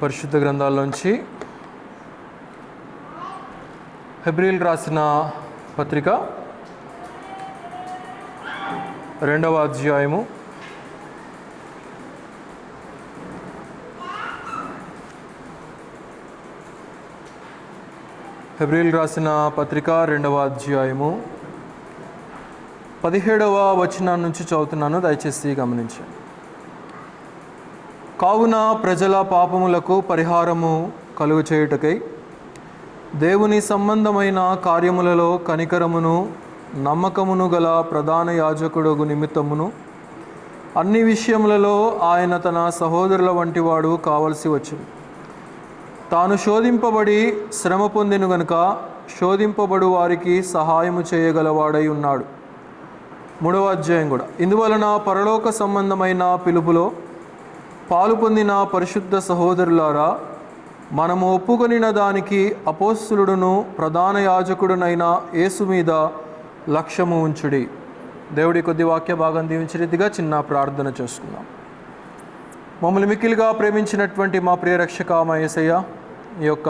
పరిశుద్ధ గ్రంథాల్లోంచి హెబ్రీయులకు రాసిన పత్రిక 2వ అధ్యాయము 17వ వచనం నుంచి చదువుతున్నాను, దయచేసి గమనించండి. కావున ప్రజల పాపములకు పరిహారము కలుగు చేయుటకై దేవుని సంబంధమైన కార్యములలో కనికరమును నమ్మకమును గల ప్రధాన యాజకుడు నిమిత్తమును అన్ని విషయములలో ఆయన తన సహోదరుల వంటి వాడు కావలసి వచ్చింది. తాను శోధింపబడి శ్రమ పొందెను గనుక శోధింపబడు వారికి సహాయము చేయగలవాడై ఉన్నాడు. 3వ అధ్యాయం కూడా. ఇందువలన పరలోక సంబంధమైన పిలుపులో పాలు పొందిన పరిశుద్ధ సహోదరులారా, మనము ఒప్పుకొనిన దానికి అపోస్తలుడును ప్రధాన యాజకుడునైన యేసు మీద లక్ష్యము ఉంచుడి. దేవుడి కొద్ది వాక్య భాగం దీవించే రీతిగా చిన్న ప్రార్థన చేసుకుందాం. మమ్మల్ని మిక్కిలిగా ప్రేమించినటువంటి మా ప్రియ రక్షక మా యేసయ్య, ఈ యొక్క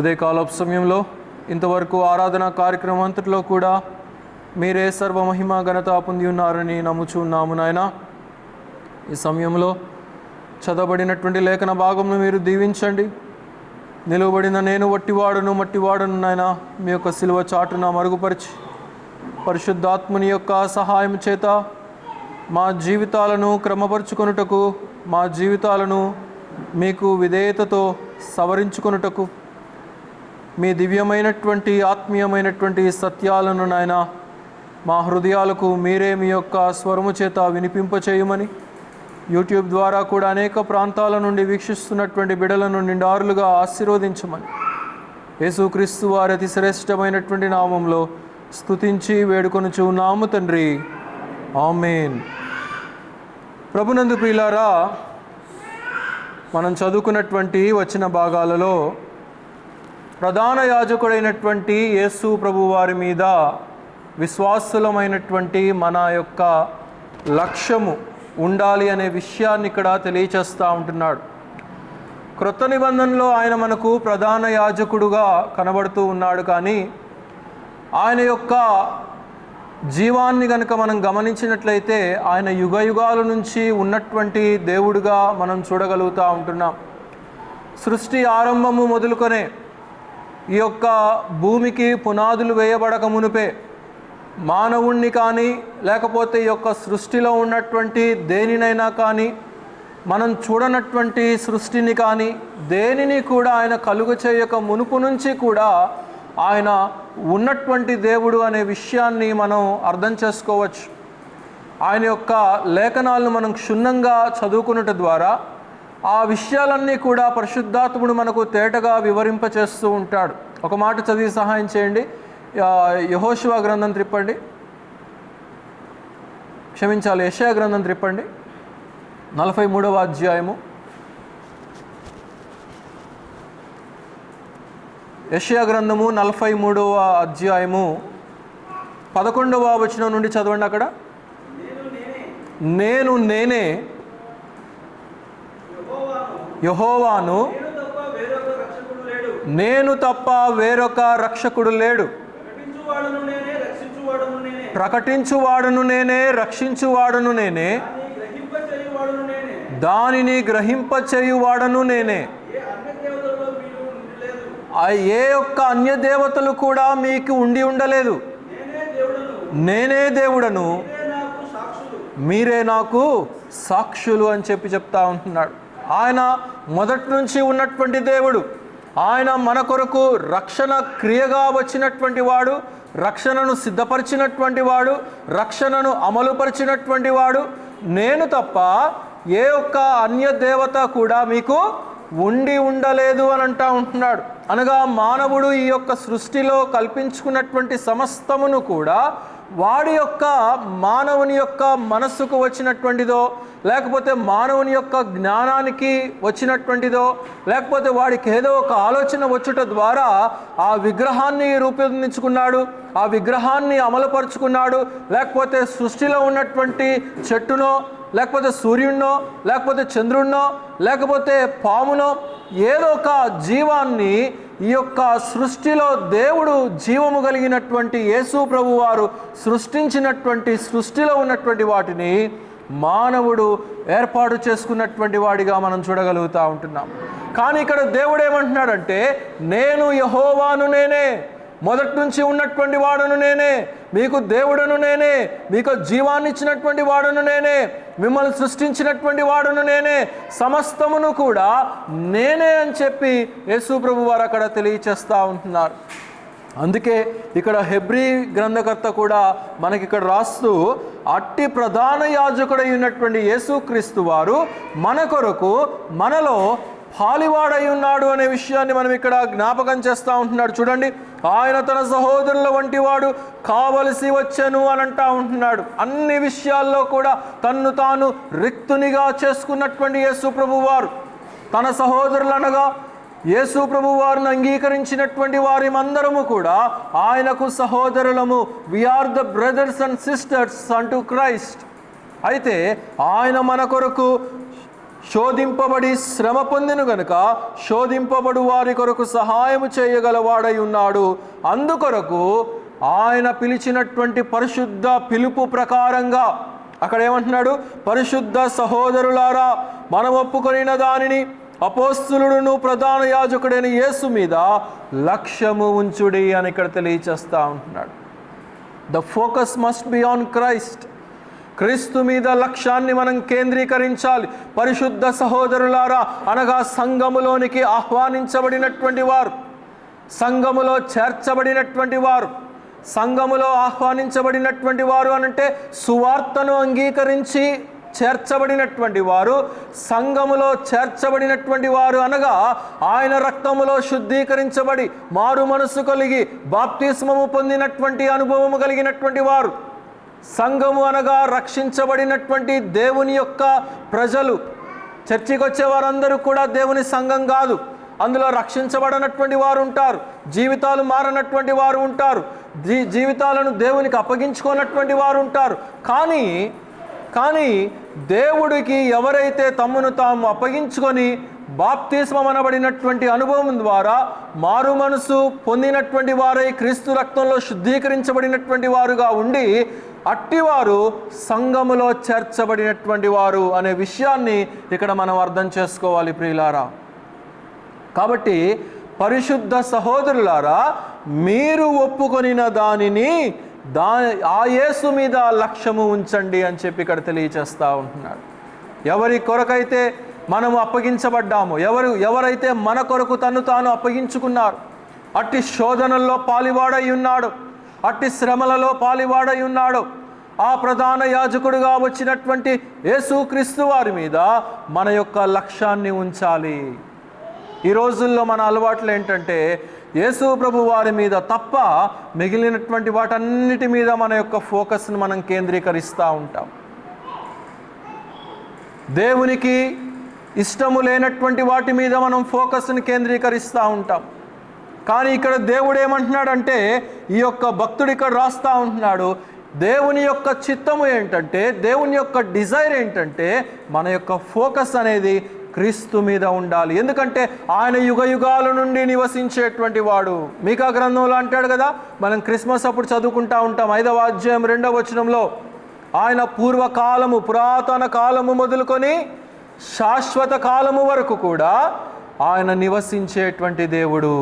ఉదయకాలపు సమయంలో ఇంతవరకు ఆరాధన కార్యక్రమం అంతట్లో కూడా మీరే సర్వమహిమ ఘనత పొంది ఉన్నారని నమ్ముచున్నాము నాయన. ఈ సమయంలో చదవబడినటువంటి లేఖన భాగంను మీరు దీవించండి. నిలువబడిన నేను మట్టివాడును నాయన, మీ యొక్క సిలువ చాటున మరుగుపరిచి పరిశుద్ధాత్ముని యొక్క సహాయం చేత మా జీవితాలను క్రమపరుచుకొనుటకు, మా జీవితాలను మీకు విధేయతతో సవరించుకొనుటకు, మీ దివ్యమైనటువంటి ఆత్మీయమైనటువంటి సత్యాలను నాయన మా హృదయాలకు మీరే మీ యొక్క స్వరము చేత వినిపింపచేయమని, యూట్యూబ్ ద్వారా కూడా అనేక ప్రాంతాల నుండి వీక్షిస్తున్నటువంటి బిడ్డలను నిండారులుగా ఆశీర్వదించమని యేసుక్రీస్తు వారి అతి శ్రేష్టమైనటువంటి నామంలో స్తుతించి వేడుకొనుచున్నాము తండ్రి, ఆమేన్. ప్రభునందు ప్రియులారా, మనం చదువుకున్నటువంటి వచన భాగాలలో ప్రధాన యాజకుడైనటువంటి యేసు ప్రభు వారి మీద విశ్వాసులమైనటువంటి మన యొక్క లక్ష్యము ఉండాలి అనే విషయాన్ని ఇక్కడ తెలియచేస్తూ ఉంటున్నాడు. క్రొత్త నిబంధనలో ఆయన మనకు ప్రధాన యాజకుడుగా కనబడుతూ ఉన్నాడు. కానీ ఆయన యొక్క జీవాన్ని కనుక మనం గమనించినట్లయితే ఆయన యుగయుగాల నుంచి ఉన్నటువంటి దేవుడుగా మనం చూడగలుగుతూ ఉంటున్నాం. సృష్టి ఆరంభము మొదలుకొనే ఈ యొక్క భూమికి పునాదులు వేయబడక మునుపే మానవుణ్ణి కానీ లేకపోతే ఈ యొక్క సృష్టిలో ఉన్నటువంటి దేనినైనా కానీ, మనం చూడనటువంటి సృష్టిని కానీ దేనిని కూడా ఆయన కలుగ చేయక మునుపు నుంచి కూడా ఆయన ఉన్నటువంటి దేవుడు అనే విషయాన్ని మనం అర్థం చేసుకోవచ్చు. ఆయన యొక్క లేఖనాలను మనం క్షుణ్ణంగా చదువుకున్నట ద్వారా ఆ విషయాలన్నీ కూడా పరిశుద్ధాత్ముడు మనకు తేటగా వివరింపచేస్తూ ఉంటాడు. ఒక మాట చదివి సహాయం చేయండి. యెహోషువ గ్రంథం త్రిప్పండి, క్షమించాలి, యెషయా గ్రంథం త్రిప్పండి, 43వ అధ్యాయము. యెషయా గ్రంథము 43వ అధ్యాయము 11వ వచనం నుండి చదవండి. అక్కడ నేను నేనే యెహోవాను, నేను తప్ప వేరొక రక్షకుడు లేడు. ప్రకటించువాడును నేనే, రక్షించువాడును నేనే, దానిని గ్రహింపచేయువాడును నేనే. ఏ యొక్క అన్య దేవతలు కూడా మీకు ఉండి ఉండలేదు. నేనే దేవుడను, మీరే నాకు సాక్షులు అని చెప్తా ఉంటున్నాడు. ఆయన మొదటి నుంచి ఉన్నటువంటి దేవుడు. ఆయన మన కొరకు రక్షణ క్రియగా వచ్చినటువంటి వాడు, రక్షణను సిద్ధపరిచినటువంటి వాడు, రక్షణను అమలుపరిచినటువంటి వాడు. నేను తప్ప ఏ ఒక్క అన్య దేవత కూడా మీకు ఉండి ఉండలేదు అని అంటూ ఉంటున్నాడు. అనగా మానవుడు ఈ యొక్క సృష్టిలో కల్పించుకున్నటువంటి సమస్తమును కూడా వాడి యొక్క మానవుని యొక్క మనస్సుకు వచ్చినటువంటిదో, లేకపోతే మానవుని యొక్క జ్ఞానానికి వచ్చినటువంటిదో, లేకపోతే వాడికి ఏదో ఒక ఆలోచన వచ్చుట ద్వారా ఆ విగ్రహాన్ని రూపొందించుకున్నాడు, ఆ విగ్రహాన్ని అమలుపరుచుకున్నాడు. లేకపోతే సృష్టిలో ఉన్నటువంటి చెట్టునో లేకపోతే సూర్యుడినో, లేకపోతే చంద్రుడినో, లేకపోతే పామునో, ఏదో ఒక జీవాన్ని ఈ యొక్క సృష్టిలో దేవుడు జీవము కలిగినటువంటి యేసు ప్రభు వారు సృష్టించినటువంటి సృష్టిలో ఉన్నటువంటి వాటిని మానవుడు ఏర్పాటు చేసుకున్నటువంటి వాడిగా మనం చూడగలుగుతూ ఉంటున్నాం. కానీ ఇక్కడ దేవుడు ఏమంటున్నాడంటే, నేను యెహోవాను, నేనే మొదటి నుంచి ఉన్నటువంటి వాడను నేనే, మీకు దేవుడను నేనే, మీకు జీవాన్ని ఇచ్చినటువంటి వాడను నేనే, మిమ్మల్ని సృష్టించినటువంటి వాడను నేనే, సమస్తమును కూడా నేనే అని చెప్పి యేసు ప్రభు వారు అక్కడ తెలియచేస్తూ ఉంటున్నారు. అందుకే ఇక్కడ హెబ్రీ గ్రంథకర్త కూడా మనకి ఇక్కడ రాస్తూ, అట్టి ప్రధాన యాజకుడై ఉన్నటువంటి యేసుక్రీస్తు వారు మన కొరకు మనలో పాలివాడై ఉన్నాడు అనే విషయాన్ని మనం ఇక్కడ జ్ఞాపకం చేస్తూ ఉంటున్నాడు. చూడండి, ఆయన తన సహోదరుల వంటి వాడు కావలసి వచ్చెను అని అంటూ ఉంటున్నాడు. అన్ని విషయాల్లో కూడా తన్ను తాను రిక్తునిగా చేసుకున్నటువంటి యేసు ప్రభు వారు తన సహోదరులు అనగా యేసు ప్రభు వారిని అంగీకరించినటువంటి వారి అందరము కూడా ఆయనకు సహోదరులము. We are the brothers and sisters అంటూ క్రైస్ట్. అయితే ఆయన మన కొరకు శోధింపబడి శ్రమ పొందిన గనుక శోధింపబడు వారి కొరకు సహాయము చేయగలవాడై ఉన్నాడు. అందుకొరకు ఆయన పిలిచినటువంటి పరిశుద్ధ పిలుపు ప్రకారంగా అక్కడ ఏమంటున్నాడు, పరిశుద్ధ సహోదరులారా, మనం ఒప్పుకొనిన దానిని అపోస్తలుడును ప్రధాన యాజకుడైన యేసు మీద లక్ష్యము ఉంచుడి అని ఇక్కడ తెలియచేస్తూ ఉంటున్నాడు. The focus must be on Christ. క్రీస్తు మీద లక్ష్యాన్ని మనం కేంద్రీకరించాలి. పరిశుద్ధ సహోదరులారా అనగా సంఘములోనికి ఆహ్వానించబడినటువంటి వారు, సంఘములో చేర్చబడినటువంటి వారు. సంఘములో ఆహ్వానించబడినటువంటి వారు అనంటే సువార్తను అంగీకరించి చేర్చబడినటువంటి వారు. సంఘములో చేర్చబడినటువంటి వారు అనగా ఆయన రక్తములో శుద్ధీకరించబడి మారు మనసు కలిగి బాప్తిస్మము పొందినటువంటి అనుభవము కలిగినటువంటి వారు. సంఘము అనగా రక్షించబడినటువంటి దేవుని యొక్క ప్రజలు. చర్చికి వచ్చే వారందరూ కూడా దేవుని సంఘం కాదు. అందులో రక్షించబడినటువంటి వారు ఉంటారు, జీవితాలు మారనటువంటి వారు ఉంటారు, జీవితాలను దేవునికి అప్పగించుకున్నటువంటి వారు ఉంటారు. కానీ దేవుడికి ఎవరైతే తమను తాము అప్పగించుకొని బాప్తిస్మం అనబడినటువంటి అనుభవం ద్వారా మారు మనసు పొందినటువంటి వారై క్రీస్తు రక్తంలో శుద్ధీకరించబడినటువంటి వారుగా ఉండి అట్టివారు సంఘములో చేర్చబడినటువంటి వారు అనే విషయాన్ని ఇక్కడ మనం అర్థం చేసుకోవాలి ప్రియులారా. కాబట్టి పరిశుద్ధ సహోదరులారా, మీరు ఒప్పుకొనిన దానిని ఆ యేసు మీద లక్ష్యము ఉంచండి అని చెప్పి ఇక్కడ తెలియచేస్తూ ఉంటున్నాడు. ఎవరి కొరకైతే మనము అప్పగించబడ్డాము, ఎవరైతే మన కొరకు తను తాను అప్పగించుకున్నారు, అట్టి శోధనల్లో పాలివాడై ఉన్నాడు, అట్టి శ్రమలలో పాలివాడై ఉన్నాడు, ఆ ప్రధాన యాజకుడుగా వచ్చినటువంటి యేసుక్రీస్తు వారి మీద మన యొక్క లక్ష్యాన్ని ఉంచాలి. ఈ రోజుల్లో మన అలవాట్లు ఏంటంటే యేసు ప్రభు వారి మీద తప్ప మిగిలినటువంటి వాటన్నిటి మీద మన యొక్క ఫోకస్ను మనం కేంద్రీకరిస్తూ ఉంటాం. దేవునికి ఇష్టము లేనటువంటి వాటి మీద మనం ఫోకస్ని కేంద్రీకరిస్తూ ఉంటాం. కానీ ఇక్కడ దేవుడు ఏమంటున్నాడంటే, ఈ యొక్క భక్తుడు ఇక్కడ రాస్తూ ఉంటున్నాడు, దేవుని యొక్క చిత్తము ఏంటంటే, దేవుని యొక్క డిజైర్ ఏంటంటే మన యొక్క ఫోకస్ అనేది క్రీస్తు మీద ఉండాలి. ఎందుకంటే ఆయన యుగ యుగాల నుండి నివసించేటువంటి వాడు. మీకా గ్రంథంలో అంటాడు కదా, మనం క్రిస్మస్ అప్పుడు చదువుకుంటూ ఉంటాం 5వ అధ్యాయం 2వ వచనంలో, ఆయన పూర్వకాలము పురాతన కాలము మొదలుకొని శాశ్వత కాలము వరకు కూడా ఆయన నివసించేటువంటి దేవుడు.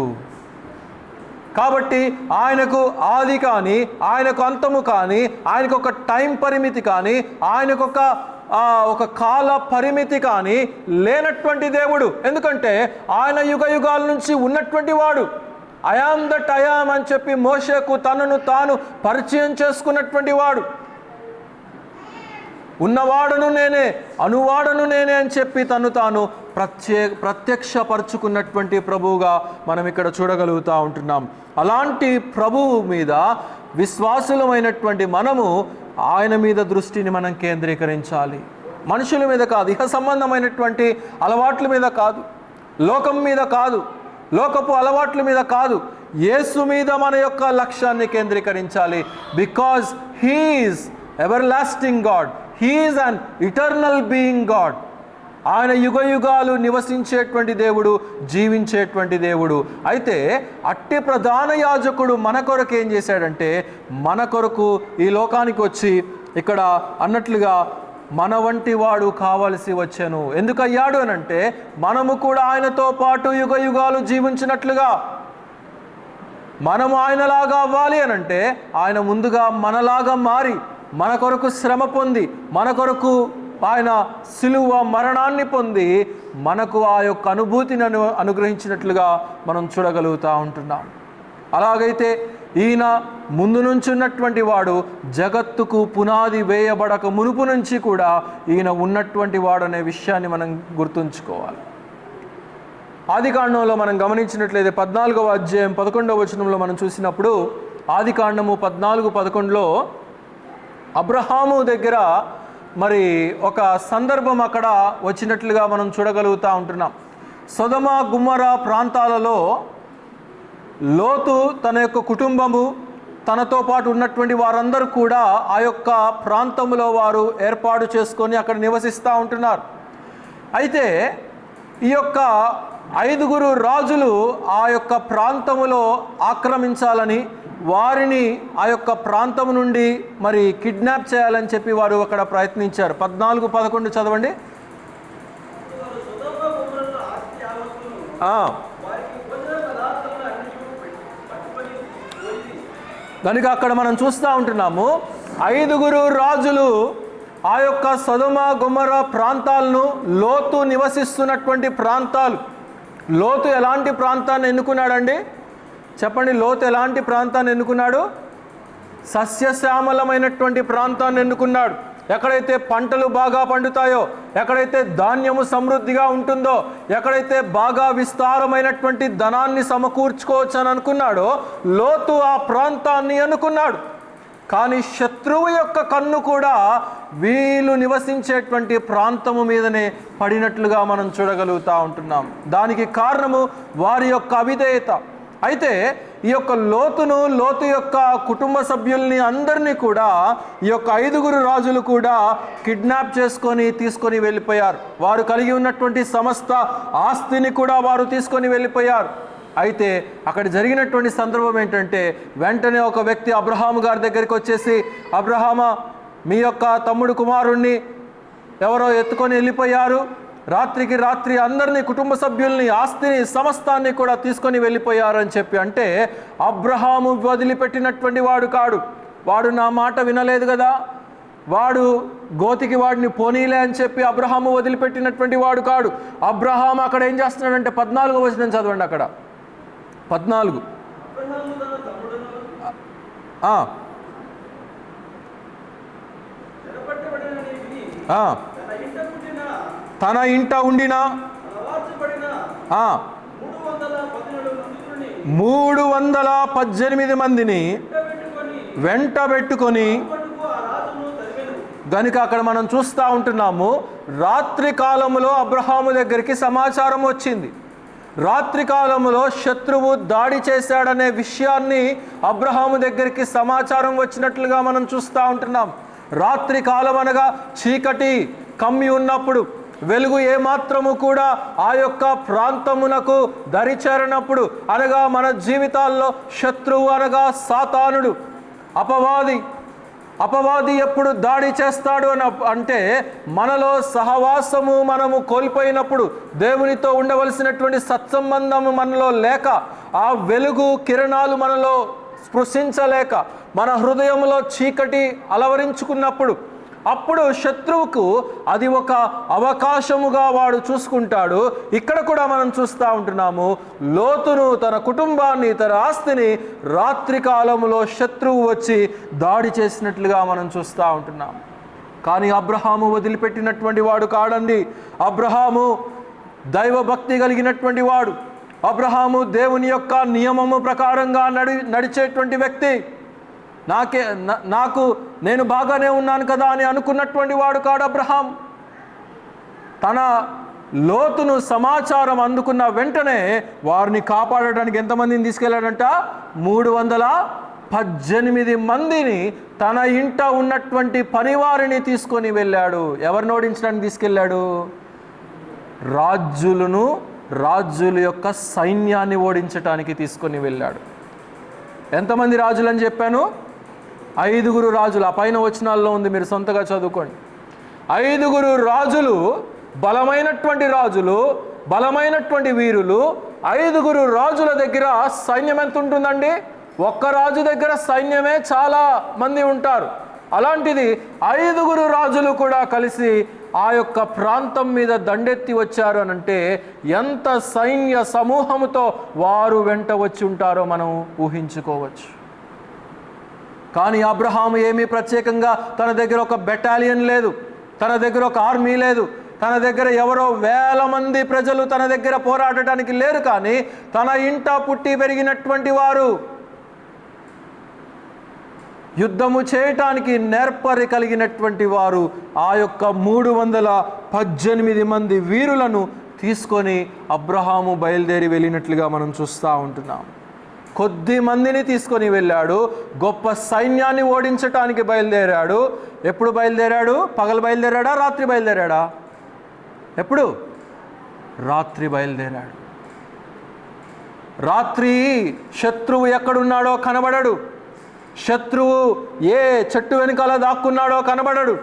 కాబట్టి ఆయనకు ఆది కానీ, ఆయనకు అంతము కానీ, ఆయనకు ఒక టైం పరిమితి కానీ, ఆయనకు ఒక కాల పరిమితి కానీ లేనటువంటి దేవుడు. ఎందుకంటే ఆయన యుగ యుగాల నుంచి ఉన్నటువంటి వాడు. I am that I am అని చెప్పి మోషేకు తనను తాను పరిచయం చేసుకున్నటువంటి వాడు. ఉన్నవాడను నేనే, అనువాడను నేనే అని చెప్పి తను తాను ప్రత్యక్షపరుచుకున్నటువంటి ప్రభువుగా మనం ఇక్కడ చూడగలుగుతూ ఉంటున్నాం. అలాంటి ప్రభువు మీద విశ్వాసులమైనటువంటి మనము ఆయన మీద దృష్టిని మనం కేంద్రీకరించాలి. మనుషుల మీద కాదు, ఇహ సంబంధమైనటువంటి అలవాట్ల మీద కాదు, లోకం మీద కాదు, లోకపు అలవాట్ల మీద కాదు, యేసు మీద మన యొక్క లక్ష్యాన్ని కేంద్రీకరించాలి. Because he is everlasting God, he is an eternal being God. ఆయన యుగ యుగాలు నివసించేటువంటి దేవుడు, జీవించేటువంటి దేవుడు. అయితే అట్టి ప్రధాన యాజకుడు మన కొరకు ఏం చేశాడంటే, మన కొరకు ఈ లోకానికి వచ్చి ఇక్కడ అన్నట్లుగా మన వంటి వాడు కావలసి వచ్చాను. ఎందుకు అయ్యాడు అని అంటే, మనము కూడా ఆయనతో పాటు యుగ యుగాలు జీవించినట్లుగా, మనము ఆయనలాగా అవ్వాలి అని అంటే ఆయన ముందుగా మనలాగా మారి మన కొరకు శ్రమ పొంది, మన కొరకు ఆయన సిలువ మరణాన్ని పొంది మనకు ఆ యొక్క అనుభూతిని అనుగ్రహించినట్లుగా మనం చూడగలుగుతూ ఉంటున్నాం. అలాగైతే ఈయన ముందు నుంచి ఉన్నటువంటి వాడు, జగత్తుకు పునాది వేయబడక మునుపు నుంచి కూడా ఈయన ఉన్నటువంటి వాడు అనే విషయాన్ని మనం గుర్తుంచుకోవాలి. ఆదికాండంలో మనం గమనించినట్లయితే 14వ అధ్యాయం 11వ వచనంలో మనం చూసినప్పుడు, ఆదికాండము 14:11లో అబ్రహాము దగ్గర మరి ఒక సందర్భం అక్కడ వచ్చినట్లుగా మనం చూడగలుగుతూ ఉంటున్నాం. సొదొమ గుమ్మొర ప్రాంతాలలో లోతు తన యొక్క కుటుంబము, తనతో పాటు ఉన్నటువంటి వారందరూ కూడా ఆ యొక్క ప్రాంతంలో వారు ఏర్పాటు చేసుకొని అక్కడ నివసిస్తూ ఉంటున్నారు. అయితే ఈ యొక్క 5 రాజులు ఆ యొక్క ప్రాంతములో ఆక్రమించాలని, వారిని ఆ యొక్క ప్రాంతం నుండి మరి కిడ్నాప్ చేయాలని చెప్పి వారు అక్కడ ప్రయత్నించారు. 14:11 చదవండి. కనుక అక్కడ మనం చూస్తూ ఉంటున్నాము, 5 రాజులు ఆ యొక్క సొదొమ గొమొర ప్రాంతాలను, లోతు నివసిస్తున్నటువంటి ప్రాంతాలు. లోతు ఎలాంటి ప్రాంతాన్ని ఎన్నుకున్నాడండి చెప్పండి? లోతు ఎలాంటి ప్రాంతాన్ని ఎన్నుకున్నాడు? సస్యశ్యామలమైనటువంటి ప్రాంతాన్ని ఎన్నుకున్నాడు. ఎక్కడైతే పంటలు బాగా పండుతాయో, ఎక్కడైతే ధాన్యము సమృద్ధిగా ఉంటుందో, ఎక్కడైతే బాగా విస్తారమైనటువంటి ధనాన్ని సమకూర్చుకోవచ్చు అని అనుకున్నాడో, లోతు ఆ ప్రాంతాన్ని ఎన్నుకున్నాడు. కానీ శత్రువు యొక్క కన్ను కూడా వీళ్ళు నివసించేటువంటి ప్రాంతము మీదనే పడినట్లుగా మనం చూడగలుగుతూ ఉంటున్నాం. దానికి కారణము వారి యొక్క అవిధేయత. అయితే ఈ యొక్క లోతు యొక్క కుటుంబ సభ్యుల్ని అందరినీ కూడా ఈ యొక్క 5 రాజులు కూడా కిడ్నాప్ చేసుకొని తీసుకొని వెళ్ళిపోయారు. వారు కలిగి ఉన్నటువంటి సమస్త ఆస్తిని కూడా వారు తీసుకొని వెళ్ళిపోయారు. అయితే అక్కడ జరిగినటువంటి సందర్భం ఏంటంటే, వెంటనే ఒక వ్యక్తి అబ్రహాము గారి దగ్గరికి వచ్చేసి, అబ్రహామా, మీ యొక్క తమ్ముడు కుమారుణ్ణి ఎవరో ఎత్తుకొని వెళ్ళిపోయారు, రాత్రికి రాత్రి అందరినీ, కుటుంబ సభ్యుల్ని, ఆస్తిని, సమస్తాన్ని కూడా తీసుకొని వెళ్ళిపోయారు అని చెప్పి అంటే, అబ్రహాము వదిలిపెట్టినటువంటి వాడు కాడు. వాడు నా మాట వినలేదు కదా, వాడు గోతికి వాడిని పోనీలే అని చెప్పి అబ్రహాము వదిలిపెట్టినటువంటి వాడు కాడు. అబ్రహాము అక్కడ ఏం చేస్తున్నాడంటే, 14వ వచనం చదవండి. అక్కడ 14 తన ఇంట ఉండిన 318 మందిని వెంట పెట్టుకొని, గనుక అక్కడ మనం చూస్తూ ఉంటున్నాము, రాత్రి కాలంలో అబ్రహాము దగ్గరికి సమాచారం వచ్చింది. రాత్రి కాలంలో శత్రువు దాడి చేశాడనే విషయాన్ని అబ్రహాము దగ్గరికి సమాచారం వచ్చినట్లుగా మనం చూస్తూ ఉంటున్నాం. రాత్రి కాలం అనగా చీకటి కమ్మి ఉన్నప్పుడు, వెలుగు ఏమాత్రము కూడా ఆ యొక్క ప్రాంతమునకు దరిచేరనప్పుడు, అనగా మన జీవితాల్లో శత్రువు అనగా సాతానుడు, అపవాది ఎప్పుడు దాడి చేస్తాడు అని అంటే, మనలో సహవాసము మనము కోల్పోయినప్పుడు, దేవునితో ఉండవలసినటువంటి సత్సంబంధము మనలో లేక, ఆ వెలుగు కిరణాలు మనలో స్పృశించలేక, మన హృదయంలో చీకటి అలవరించుకున్నప్పుడు, అప్పుడు శత్రువుకు అది ఒక అవకాశముగా వాడు చూసుకుంటాడు. ఇక్కడ కూడా మనం చూస్తూ ఉంటున్నాము, లోతును, తన కుటుంబాన్ని, తన ఆస్తిని రాత్రి కాలంలో శత్రువు వచ్చి దాడి చేసినట్లుగా మనం చూస్తూ ఉంటున్నాం. కానీ అబ్రహాము వదిలిపెట్టినటువంటి వాడు కాడండి. అబ్రహాము దైవభక్తి కలిగినటువంటి వాడు. అబ్రహాము దేవుని యొక్క నియమము ప్రకారంగా నడిచేటువంటి వ్యక్తి. నేను బాగానే ఉన్నాను కదా అని అనుకున్నటువంటి వాడు కాడు అబ్రహాం. తన లోతును సమాచారం అందుకున్న వెంటనే వారిని కాపాడడానికి ఎంతమందిని తీసుకెళ్ళాడంట? 18 మందిని తన ఇంట ఉన్నటువంటి పనివారిని తీసుకొని వెళ్ళాడు. ఎవరిని ఓడించడానికి తీసుకెళ్ళాడు? రాజుల యొక్క సైన్యాన్ని ఓడించటానికి తీసుకొని వెళ్ళాడు. ఎంతమంది రాజులు అని చెప్పాను? 5 రాజులు. ఆ పైన వచనాల్లో ఉంది, మీరు సొంతగా చదువుకోండి. 5 రాజులు, బలమైనటువంటి రాజులు, బలమైనటువంటి వీరులు. 5 రాజుల దగ్గర సైన్యం ఎంత ఉంటుందండి? ఒక్క రాజు దగ్గర సైన్యమే చాలా మంది ఉంటారు. అలాంటిది 5 రాజులు కూడా కలిసి ఆ యొక్క ప్రాంతం మీద దండెత్తి వచ్చారు అనంటే ఎంత సైన్య సమూహముతో వారు వెంట వచ్చి ఉంటారో మనం ఊహించుకోవచ్చు. కానీ అబ్రహాము ఏమీ ప్రత్యేకంగా తన దగ్గర ఒక బెటాలియన్ లేదు, తన దగ్గర ఒక ఆర్మీ లేదు, తన దగ్గర ఎవరో వేల మంది ప్రజలు తన దగ్గర పోరాడటానికి లేరు. కానీ తన ఇంట పుట్టి పెరిగినటువంటి వారు, యుద్ధము చేయటానికి నేర్పరి కలిగినటువంటి వారు ఆ యొక్క 318 మంది వీరులను తీసుకొని అబ్రహాము బయలుదేరి వెళ్ళినట్లుగా మనం చూస్తూ ఉంటున్నాం. కొద్ది మందిని తీసుకొని వెళ్ళాడు, గొప్ప సైన్యాన్ని ఓడించటానికి బయలుదేరాడు. ఎప్పుడు బయలుదేరాడు? పగలు బయలుదేరాడా? రాత్రి బయలుదేరాడా? ఎప్పుడు? రాత్రి బయలుదేరాడు. రాత్రి శత్రువు ఎక్కడున్నాడో కనబడడు, శత్రువు ఏ చెట్టు వెనకాల దాక్కున్నాడో కనబడడు,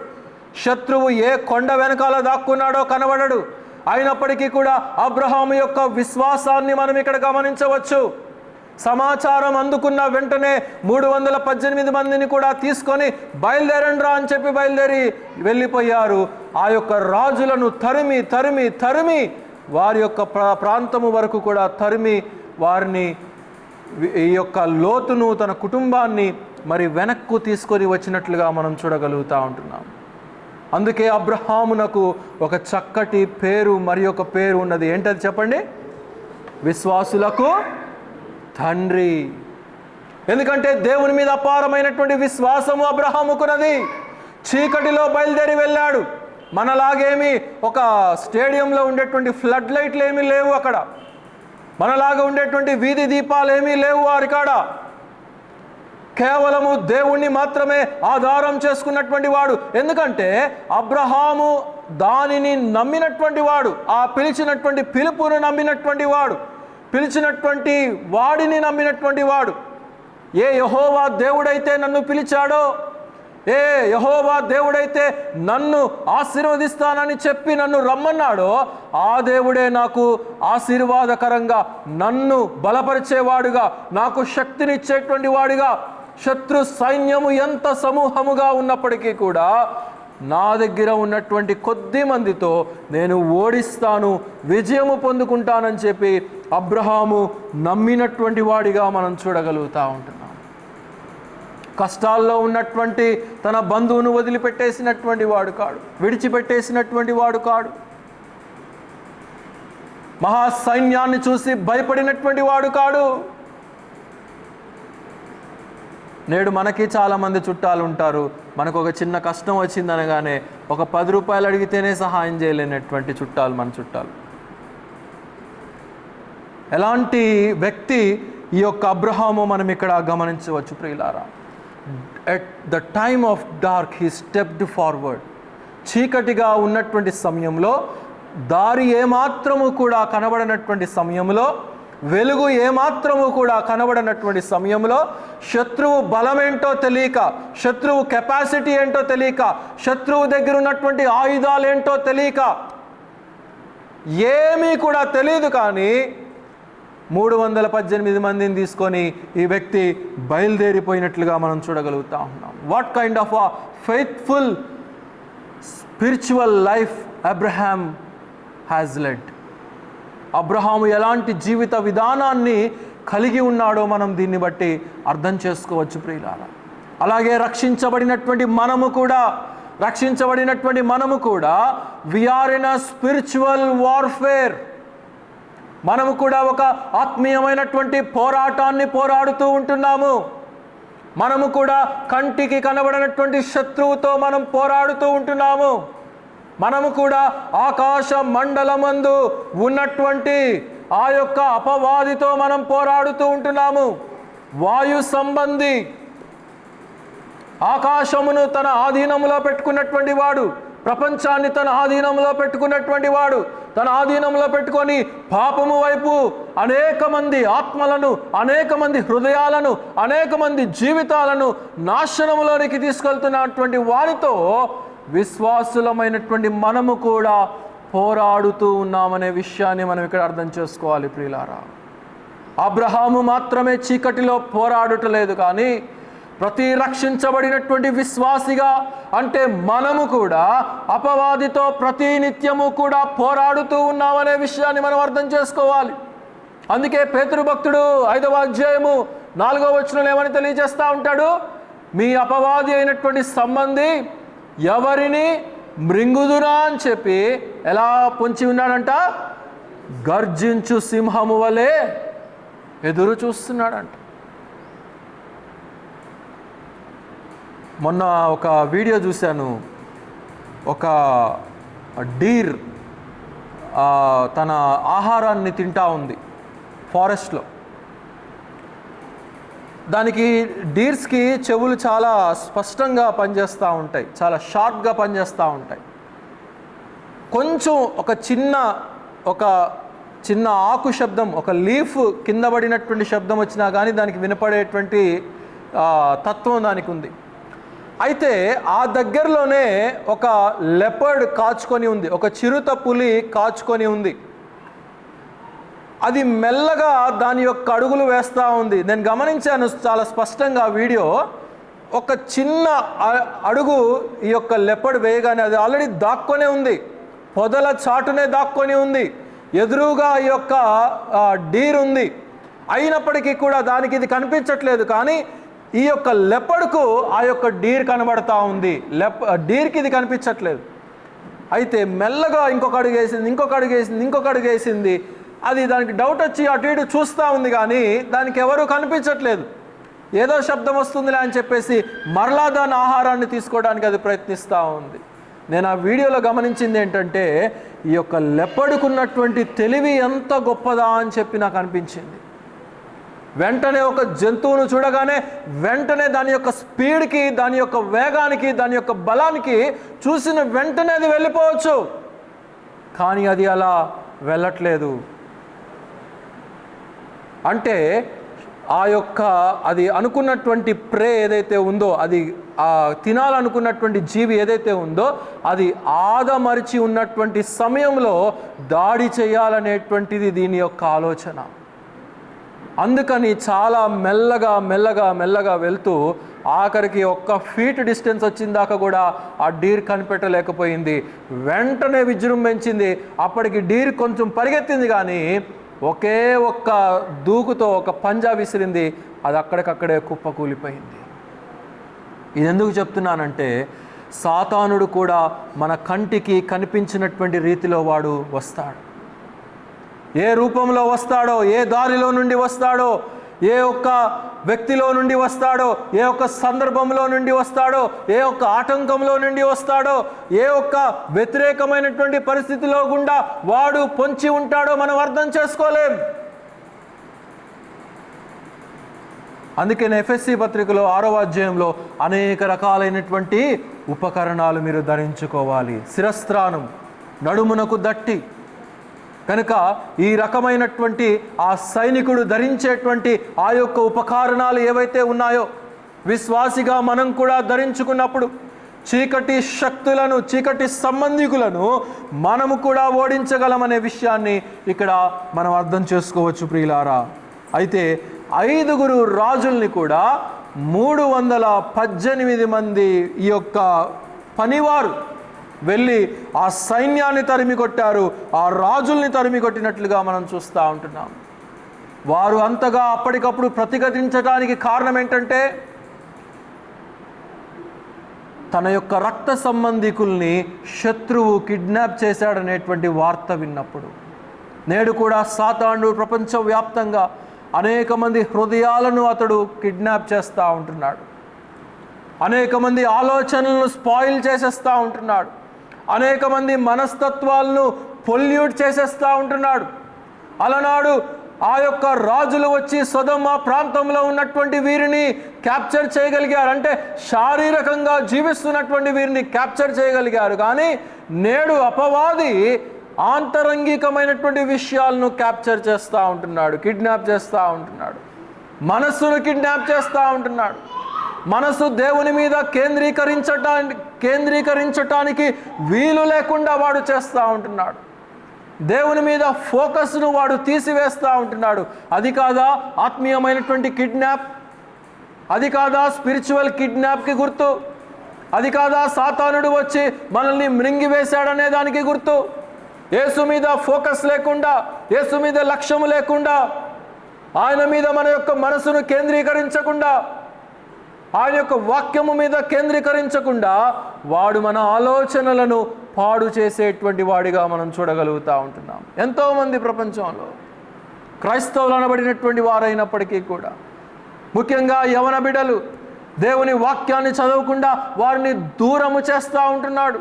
శత్రువు ఏ కొండ వెనకాల దాక్కున్నాడో కనబడడు. అయినప్పటికీ కూడా అబ్రహాము యొక్క విశ్వాసాన్ని మనం ఇక్కడ గమనించవచ్చు. సమాచారం అందుకున్న వెంటనే 318 మందిని కూడా తీసుకొని బయలుదేరండ్రా అని చెప్పి బయలుదేరి వెళ్ళిపోయారు. ఆ యొక్క రాజులను తరిమి తరిమి తరిమి వారి యొక్క ప్రాంతము వరకు కూడా తరిమి వారిని, ఈ యొక్క లోతును, తన కుటుంబాన్ని మరి వెనక్కు తీసుకొని వచ్చినట్లుగా మనం చూడగలుగుతూ ఉంటున్నాం. అందుకే అబ్రహామునకు ఒక చక్కటి పేరు, మరి ఒక పేరు ఉన్నది. ఏంటది చెప్పండి? విశ్వాసులకు తండ్రి. ఎందుకంటే దేవుని మీద అపారమైనటువంటి విశ్వాసము అబ్రహాముకున్నది. చీకటిలో బయలుదేరి వెళ్ళాడు. మనలాగేమి ఒక స్టేడియంలో ఉండేటువంటి ఫ్లడ్ లైట్లు ఏమీ లేవు అక్కడ, మనలాగా ఉండేటువంటి వీధి దీపాలు ఏమీ లేవు వారికాడ. కేవలము దేవుణ్ణి మాత్రమే ఆధారం చేసుకున్నటువంటి వాడు. ఎందుకంటే అబ్రహాము దానిని నమ్మినటువంటి వాడు, ఆ పిలిచినటువంటి పిలుపును నమ్మినటువంటి వాడు, పిలిచినటువంటి వాడిని నమ్మినటువంటి వాడు. ఏ యెహోవా దేవుడైతే నన్ను పిలిచాడో, ఏ యెహోవా దేవుడైతే నన్ను ఆశీర్వదిస్తానని చెప్పి నన్ను రమ్మన్నాడో, ఆ దేవుడే నాకు ఆశీర్వాదకరంగా, నన్ను బలపరిచేవాడుగా, నాకు శక్తినిచ్చేటువంటి వాడిగా, శత్రు సైన్యము ఎంత సమూహముగా ఉన్నప్పటికీ కూడా నా దగ్గర ఉన్నటువంటి కొద్ది మందితో నేను ఓడిస్తాను, విజయము పొందుకుంటానని చెప్పి అబ్రహాము నమ్మినటువంటి వాడిగా మనం చూడగలుగుతూ ఉంటున్నాం. కష్టాల్లో ఉన్నటువంటి తన బంధువును వదిలిపెట్టేసినటువంటి వాడు కాడు, విడిచిపెట్టేసినటువంటి వాడు కాడు. మహాసైన్యాన్ని చూసి భయపడినటువంటి వాడు కాడు. నేడు మనకి చాలామంది చుట్టాలు ఉంటారు. మనకు ఒక చిన్న కష్టం వచ్చిందనగానే ఒక 10 రూపాయలు అడిగితేనే సహాయం చేయలేనటువంటి చుట్టాలు మన చుట్టాలు. ఎలాంటి వ్యక్తి ఈ యొక్క అబ్రహాము మనం ఇక్కడ గమనించవచ్చు ప్రియులారా. At the time of dark he stepped forward. చీకటిగా ఉన్నటువంటి సమయంలో, దారి ఏమాత్రము కూడా కనబడనటువంటి సమయంలో, వెలుగు ఏమాత్రము కూడా కనబడనటువంటి సమయంలో, శత్రువు బలమేంటో తెలియక, శత్రువు కెపాసిటీ ఏంటో తెలియక, శత్రువు దగ్గర ఉన్నటువంటి ఆయుధాలు ఏంటో తెలియక, ఏమీ కూడా తెలియదు. కానీ 318 మందిని తీసుకొని ఈ వ్యక్తి బయలుదేరిపోయినట్లుగా మనం చూడగలుగుతా ఉన్నాం. What kind of a faithful spiritual life Abraham has lead. Abraham ఎలాంటి జీవిత విధానాన్ని కలిగి ఉన్నాడో మనం దీన్ని బట్టి అర్థం చేసుకోవచ్చు ప్రియులారా. అలాగే రక్షించబడినటువంటి మనము కూడా we are in a spiritual warfare. మనము కూడా ఒక ఆత్మీయమైనటువంటి పోరాటాన్ని పోరాడుతూ ఉంటున్నాము. మనము కూడా కంటికి కనబడినటువంటి శత్రువుతో మనం పోరాడుతూ ఉంటున్నాము. మనము కూడా ఆకాశ మండలమందు ఉన్నటువంటి ఆ యొక్క అపవాదితో మనం పోరాడుతూ ఉంటున్నాము. వాయు సంబంధి, ఆకాశమును తన ఆధీనంలో పెట్టుకున్నటువంటి వాడు, ప్రపంచాన్ని తన ఆధీనంలో పెట్టుకున్నటువంటి వాడు, తన ఆధీనంలో పెట్టుకొని పాపము వైపు అనేక మంది ఆత్మలను, అనేక మంది హృదయాలను, అనేక మంది జీవితాలను నాశనములోనికి తీసుకెళ్తున్నటువంటి వారితో విశ్వాసులమైనటువంటి మనము కూడా పోరాడుతూ ఉన్నామనే విషయాన్ని మనం ఇక్కడ అర్థం చేసుకోవాలి ప్రియులారా. అబ్రహాము మాత్రమే చీకటిలో పోరాడటలేదు, కానీ ప్రతి రక్షించబడినటువంటి విశ్వాసిగా అంటే మనము కూడా అపవాదితో ప్రతి నిత్యము కూడా పోరాడుతూ ఉన్నామనే విషయాన్ని మనం అర్థం చేసుకోవాలి. అందుకే పేతురు భక్తుడు 5వ అధ్యాయము 4వ వచనంలో ఏమని తెలియజేస్తూ ఉంటాడు? మీ అపవాది అయినటువంటి సంబంధి ఎవరిని మృంగుదునా అని చెప్పి ఎలా పొంచి ఉన్నాడంట? గర్జించు సింహము వలె ఎదురు చూస్తున్నాడంట. మొన్న ఒక వీడియో చూశాను. ఒక డీర్ తన ఆహారాన్ని తింటా ఉంది ఫారెస్ట్లో. దానికి డీర్స్కి చెవులు చాలా స్పష్టంగా పనిచేస్తూ ఉంటాయి, చాలా షార్ప్గా పనిచేస్తూ ఉంటాయి. కొంచెం ఒక చిన్న ఆకు శబ్దం, ఒక లీఫ్ కింద పడినటువంటి శబ్దం వచ్చినా కానీ దానికి వినపడేటువంటి తత్వం దానికి ఉంది. అయితే ఆ దగ్గరలోనే ఒక లెపర్డ్ కాచుకొని ఉంది, ఒక చిరుత పులి కాచుకొని ఉంది. అది మెల్లగా దాని యొక్క అడుగులు వేస్తూ ఉంది. నేను గమనించాను చాలా స్పష్టంగా వీడియో. ఒక చిన్న అడుగు ఈ యొక్క లెపర్డ్ వేయగానే అది ఆల్రెడీ దాక్కొనే ఉంది, పొదల చాటునే దాక్కొని ఉంది. ఎదురుగా ఈ యొక్క డీర్ ఉంది. అయినప్పటికీ కూడా దానికి ఇది కనిపించట్లేదు, కానీ ఈ యొక్క లెపర్డ్కు ఆ యొక్క డీర్ కనబడతా ఉంది, డీర్కి ఇది కనిపించట్లేదు. అయితే మెల్లగా ఇంకొక అడుగు వేసింది. అది దానికి డౌట్ వచ్చి అటు ఇటు చూస్తూ ఉంది, కానీ దానికి ఎవరు కనిపించట్లేదు. ఏదో శబ్దం వస్తుందిలే అని చెప్పేసి మరలా దాని ఆహారాన్ని తీసుకోవడానికి అది ప్రయత్నిస్తూ ఉంది. నేను ఆ వీడియోలో గమనించింది ఏంటంటే, ఈ యొక్క లెపర్డ్కున్నటువంటి తెలివి ఎంత గొప్పదా అని చెప్పి నాకు అనిపించింది. వెంటనే ఒక జంతువును చూడగానే వెంటనే దాని యొక్క స్పీడ్కి, దాని యొక్క వేగానికి, దాని యొక్క బలానికి చూసిన వెంటనే అది వెళ్ళిపోవచ్చు. కానీ అది అలా వెళ్ళట్లేదు. అంటే అది అనుకున్నటువంటి ప్రే ఏదైతే ఉందో, అది తినాలనుకున్నటువంటి జీవి ఏదైతే ఉందో, అది ఆదమరిచి ఉన్నటువంటి సమయంలో దాడి చేయాలనేటువంటిది దీని యొక్క ఆలోచన. అందుకని చాలా మెల్లగా వెళ్తూ ఆఖరికి 1 ఫీట్ డిస్టెన్స్ వచ్చిన దాకా కూడా ఆ డీర్ కనిపెట్టలేకపోయింది. వెంటనే విజృంభించింది. అప్పటికి డీర్ కొంచెం పరిగెత్తింది, కానీ ఒకే ఒక్క దూకుతో ఒక పంజా విసిరింది. అది అక్కడికక్కడే కుప్పకూలిపోయింది. ఇది ఎందుకు చెప్తున్నానంటే, సాతానుడు కూడా మన కంటికి కనిపించినటువంటి రీతిలో వాడు వస్తాడు. ఏ రూపంలో వస్తాడో, ఏ దారిలో నుండి వస్తాడో, ఏ ఒక్క వ్యక్తిలో నుండి వస్తాడో, ఏ ఒక్క సందర్భంలో నుండి వస్తాడో, ఏ ఒక్క ఆటంకంలో నుండి వస్తాడో, ఏ ఒక్క వ్యతిరేకమైనటువంటి పరిస్థితిలో గుండా వాడు పొంచి ఉంటాడో మనం అర్థం చేసుకోలేం. అందుకే ఎఫెసీ పత్రికలో 6వ అధ్యాయంలో అనేక రకాలైనటువంటి ఉపకరణాలు మీరు ధరించుకోవాలి. శిరస్త్రాణం, నడుమునకు దట్టి. కనుక ఈ రకమైనటువంటి ఆ సైనికుడు ధరించేటువంటి ఆ యొక్క ఉపకరణాలు ఏవైతే ఉన్నాయో, విశ్వాసిగా మనం కూడా ధరించుకున్నప్పుడు చీకటి శక్తులను, చీకటి సంబంధికులను మనము కూడా ఓడించగలమనే విషయాన్ని ఇక్కడ మనం అర్థం చేసుకోవచ్చు ప్రియులారా. అయితే 5 రాజుల్ని కూడా 318 మంది ఈ యొక్క పనివారు వెళ్ళి ఆ సైన్యాన్ని తరిమి కొట్టారు, ఆ రాజుల్ని తరిమి కొట్టినట్లుగా మనం చూస్తూ ఉంటున్నాం. వారు అంతగా అప్పటికప్పుడు ప్రతిఘటించడానికి కారణం ఏంటంటే, తన యొక్క రక్త సంబంధికుల్ని శత్రువు కిడ్నాప్ చేశాడనేటువంటి వార్త విన్నప్పుడు. నేడు కూడా సాతానుడు ప్రపంచవ్యాప్తంగా అనేక మంది హృదయాలను అతడు కిడ్నాప్ చేస్తూ ఉంటున్నాడు. అనేక మంది ఆలోచనలను స్పాయిల్ చేసేస్తూ ఉంటున్నాడు. అనేక మంది మనస్తత్వాలను పొల్యూట్ చేసేస్తూ ఉంటున్నాడు. అలనాడు ఆ యొక్క రాజులు వచ్చి సొదొమ ప్రాంతంలో ఉన్నటువంటి వీరిని క్యాప్చర్ చేయగలిగారు. అంటే శారీరకంగా జీవిస్తున్నటువంటి వీరిని క్యాప్చర్ చేయగలిగారు. కానీ నేడు అపవాది ఆంతరంగికమైనటువంటి విషయాలను క్యాప్చర్ చేస్తూ ఉంటున్నాడు, కిడ్నాప్ చేస్తూ ఉంటున్నాడు, మనస్సును కిడ్నాప్ చేస్తూ ఉంటున్నాడు. మనసు దేవుని మీద కేంద్రీకరించటానికి వీలు లేకుండా వాడు చేస్తూ ఉంటున్నాడు. దేవుని మీద ఫోకస్ను వాడు తీసివేస్తూ ఉంటున్నాడు. అది కాదా ఆత్మీయమైనటువంటి కిడ్నాప్? అది కాదా స్పిరిచువల్ కిడ్నాప్కి గుర్తు? అది కాదా సాతానుడు వచ్చి మనల్ని మృంగివేశాడనే దానికి గుర్తు? యేసు మీద ఫోకస్ లేకుండా, యేసు మీద లక్ష్యము లేకుండా, ఆయన మీద మన యొక్క మనసును కేంద్రీకరించకుండా, ఆయన యొక్క వాక్యము మీద కేంద్రీకరించకుండా వాడు మన ఆలోచనలను పాడు చేసేటువంటి వాడిగా మనం చూడగలుగుతూ ఉంటున్నాం. ఎంతోమంది ప్రపంచంలో క్రైస్తవులు అనబడినటువంటి వారైనప్పటికీ కూడా, ముఖ్యంగా యవన బిడ్డలు దేవుని వాక్యాన్ని చదవకుండా వారిని దూరము చేస్తూ ఉంటున్నాడు.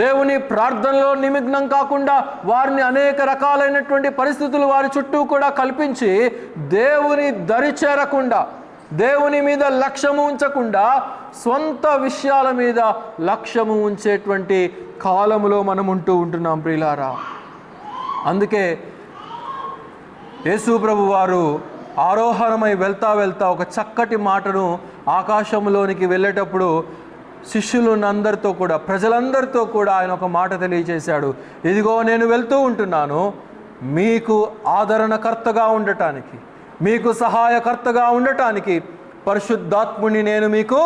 దేవుని ప్రార్థనలో నిమగ్నం కాకుండా వారిని అనేక రకాలైనటువంటి పరిస్థితులు వారి చుట్టూ కూడా కల్పించి దేవుని దరి చేరకుండా, దేవుని మీద లక్ష్యము ఉంచకుండా స్వంత విషయాల మీద లక్ష్యము ఉంచేటువంటి కాలములో మనం ఉంటున్నాం ప్రియులారా. అందుకే యేసు ప్రభు వారు ఆరోహణమై వెళ్తా ఒక చక్కటి మాటను ఆకాశంలోనికి వెళ్ళేటప్పుడు శిష్యులందరితో కూడా, ప్రజలందరితో కూడా ఆయన ఒక మాట తెలియజేశాడు. ఇదిగో నేను వెళ్తూ ఉంటున్నాను, మీకు ఆదరణకర్తగా ఉండటానికి, మీకు సహాయకర్తగా ఉండటానికి పరిశుద్ధాత్ముని నేను మీకు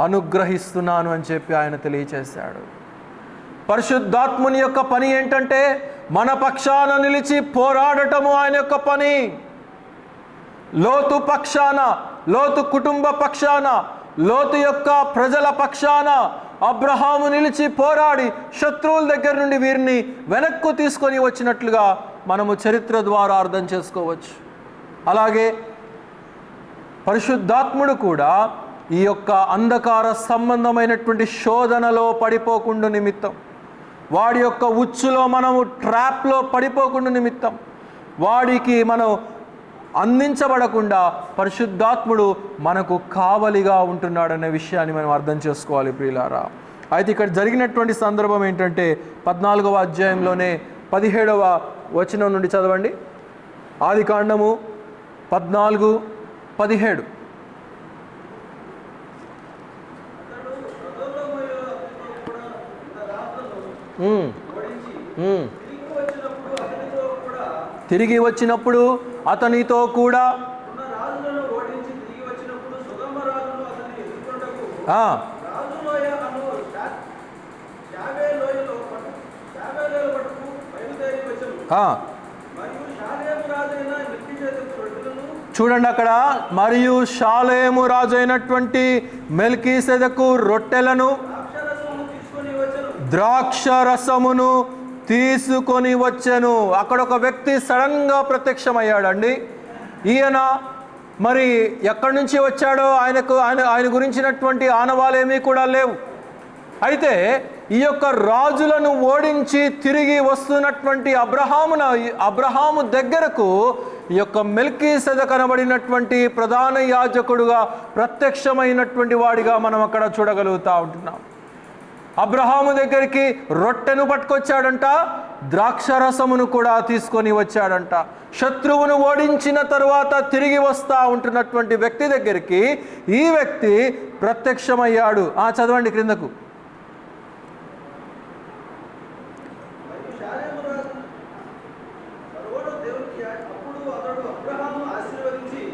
అనుగ్రహిస్తున్నాను అని చెప్పి ఆయన తెలియచేశాడు. పరిశుద్ధాత్ముని యొక్క పని ఏంటంటే మన పక్షాన నిలిచి పోరాడటము ఆయన యొక్క పని. లోతు పక్షాన, లోతు కుటుంబ పక్షాన, లోతు యొక్క ప్రజల పక్షాన అబ్రహాము నిలిచి పోరాడి శత్రువుల దగ్గర నుండి వీరిని వెనక్కు తీసుకొని వచ్చినట్లుగా మనము చరిత్ర ద్వారా అర్థం చేసుకోవచ్చు. అలాగే పరిశుద్ధాత్ముడు కూడా ఈ యొక్క అంధకార సంబంధమైనటువంటి శోధనలో పడిపోకుండా నిమిత్తం, వాడి యొక్క ఉచ్చులో మనము ట్రాప్లో పడిపోకుండా నిమిత్తం, వాడికి మనం అందించబడకుండా పరిశుద్ధాత్ముడు మనకు కావలిగా ఉంటున్నాడనే విషయాన్ని మనం అర్థం చేసుకోవాలి ప్రియులారా. అయితే ఇక్కడ జరిగినటువంటి సందర్భం ఏంటంటే 14వ అధ్యాయంలోనే 17వ వచనం నుండి చదవండి. ఆదికాండము 14:17. తిరిగి వచ్చినప్పుడు అతనితో కూడా చూడండి అక్కడ, మరియు షాలేము రాజు అయినటువంటి మెల్కీసెదెకు రొట్టెలను ద్రాక్ష రసమును తీసుకొని వచ్చెను. అక్కడ ఒక వ్యక్తి సడన్గా ప్రత్యక్షమయ్యాడండి. ఈయన మరి ఎక్కడి నుంచి వచ్చాడో ఆయన గురించినటువంటి ఆనవాలేమీ కూడా లేవు. అయితే ఈ యొక్క రాజులను ఓడించి తిరిగి వస్తున్నటువంటి అబ్రహాము దగ్గరకు ఈ యొక్క మెల్కీసెదెకు అనబడినటువంటి ప్రధాన యాజకుడుగా ప్రత్యక్షమైనటువంటి వాడిగా మనం అక్కడ చూడగలుగుతూ ఉంటున్నాం. అబ్రహాము దగ్గరికి రొట్టెను పట్టుకొచ్చాడంట, ద్రాక్షరసమును కూడా తీసుకొని వచ్చాడంట. శత్రువును ఓడించిన తరువాత తిరిగి వస్తూ ఉంటున్నటువంటి వ్యక్తి దగ్గరికి ఈ వ్యక్తి ప్రత్యక్షమయ్యాడు. చదవండి క్రిందకు.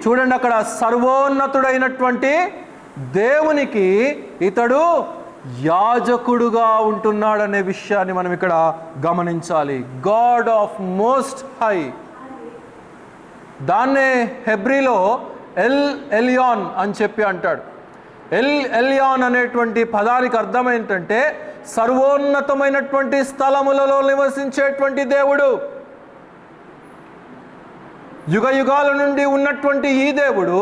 చూడండి అక్కడ, సర్వోన్నతుడైనటువంటి దేవునికి ఇతడు యాజకుడుగా ఉంటున్నాడనే విషయాన్ని మనం ఇక్కడ గమనించాలి. God of most high. దాన్నే హెబ్రీలో ఎల్ ఎలియాన్ అని చెప్పి అంటాడు. ఎల్ ఎలియాన్ అనేటువంటి పదానికి అర్థం ఏంటంటే సర్వోన్నతమైనటువంటి స్థలములలో నివసించేటువంటి దేవుడు. యుగ యుగాల నుండి ఉన్నటువంటి ఈ దేవుడు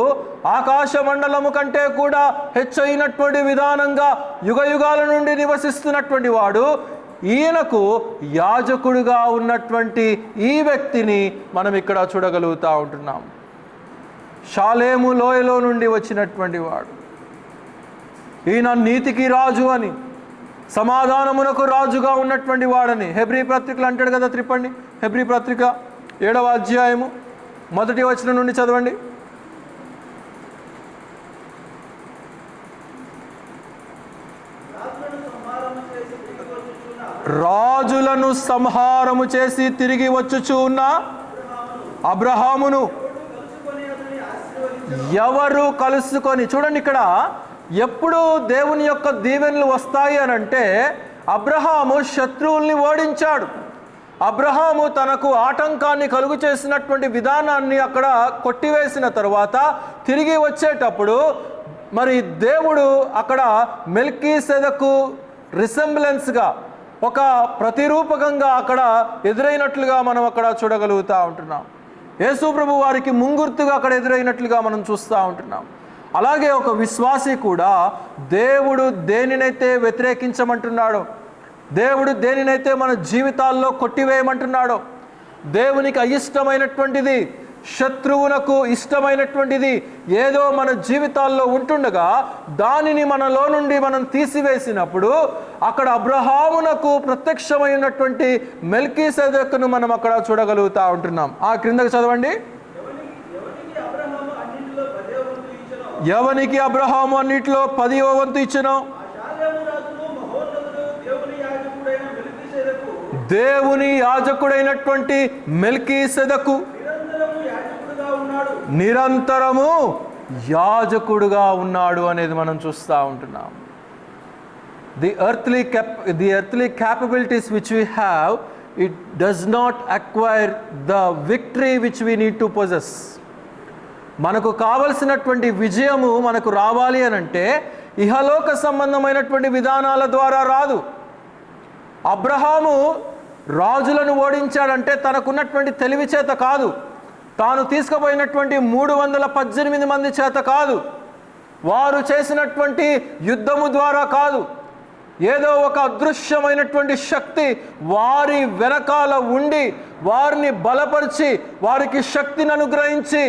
ఆకాశ మండలము కంటే కూడా హెచ్చైనటువంటి విధానంగా యుగ యుగాల నుండి నివసిస్తున్నటువంటి వాడు ఈయనకు యాజకుడిగా ఉన్నటువంటి ఈ వ్యక్తిని మనం ఇక్కడ చూడగలుగుతూ ఉంటున్నాం. షాలేము లోయలో నుండి వచ్చినటువంటి వాడు, ఈయన నీతికి రాజు అని, సమాధానమునకు రాజుగా ఉన్నటువంటి వాడని హెబ్రీ పత్రికలు అంటాడు కదా. త్రిప్పండి, హెబ్రీ పత్రిక 7వ అధ్యాయము 1వ వచనం నుండి చదవండి. రాజులను సంహారము చేసి తిరిగి వచ్చుచూ ఉన్న అబ్రహామును ఎవరు కలుసుకొని, చూడండి ఇక్కడ ఎప్పుడు దేవుని యొక్క దీవెనలు వస్తాయి అని అంటే, అబ్రహాము శత్రువుల్ని ఓడించాడు. అబ్రహాము తనకు ఆటంకాన్ని కలుగు చేసినటువంటి విధానాన్ని అక్కడ కొట్టివేసిన తరువాత తిరిగి వచ్చేటప్పుడు మరి దేవుడు అక్కడ మెల్కీసెదకు రిసెంబ్లెన్స్గా, ఒక ప్రతిరూపకంగా అక్కడ ఎదురైనట్లుగా మనం అక్కడ చూడగలుగుతూ ఉంటున్నాం. యేసు ప్రభు వారికి ముంగుర్తుగా అక్కడ ఎదురైనట్లుగా మనం చూస్తూ ఉంటున్నాం. అలాగే ఒక విశ్వాసి కూడా దేవుడు దేనినైతే వ్యతిరేకించమంటున్నాడో, దేవుడు దేనినైతే మన జీవితాల్లో కొట్టివేయమంటున్నాడో, దేవునికి అయిష్టమైనటువంటిది, శత్రువునకు ఇష్టమైనటువంటిది ఏదో మన జీవితాల్లో ఉంటుండగా దానిని మనలో నుండి మనం తీసివేసినప్పుడు అక్కడ అబ్రహామునకు ప్రత్యక్షమైనటువంటి మెల్కీసెదెకును మనం అక్కడ చూడగలుగుతూ ఉంటున్నాం. ఆ క్రిందకు చదవండి. ఎవనికి అబ్రహాము అన్నిటిలో 10వ వంతు ఇచ్చెనో దేవుని యాజకుడైనటువంటి మెల్కీసెదెకు నిరంతరము యాజకుడుగా ఉన్నాడు అనేది మనం చూస్తూ ఉంటున్నాం. The earthly capabilities which we have, it does not acquire the victory which we need to possess. మనకు కావలసినటువంటి విజయము మనకు రావాలి అని అంటే ఇహలోక సంబంధమైనటువంటి విధానాల ద్వారా రాదు. అబ్రహాము రాజులను ఓడించాడంటే తనకున్నటువంటి తెలివి చేత కాదు, తాను తీసుకుపోయినటువంటి 318 మంది చేత కాదు, వారు చేసినటువంటి యుద్ధము ద్వారా కాదు. ఏదో ఒక అదృశ్యమైనటువంటి శక్తి వారి వెనకాల ఉండి వారిని బలపరిచి వారికి శక్తిని అనుగ్రహించి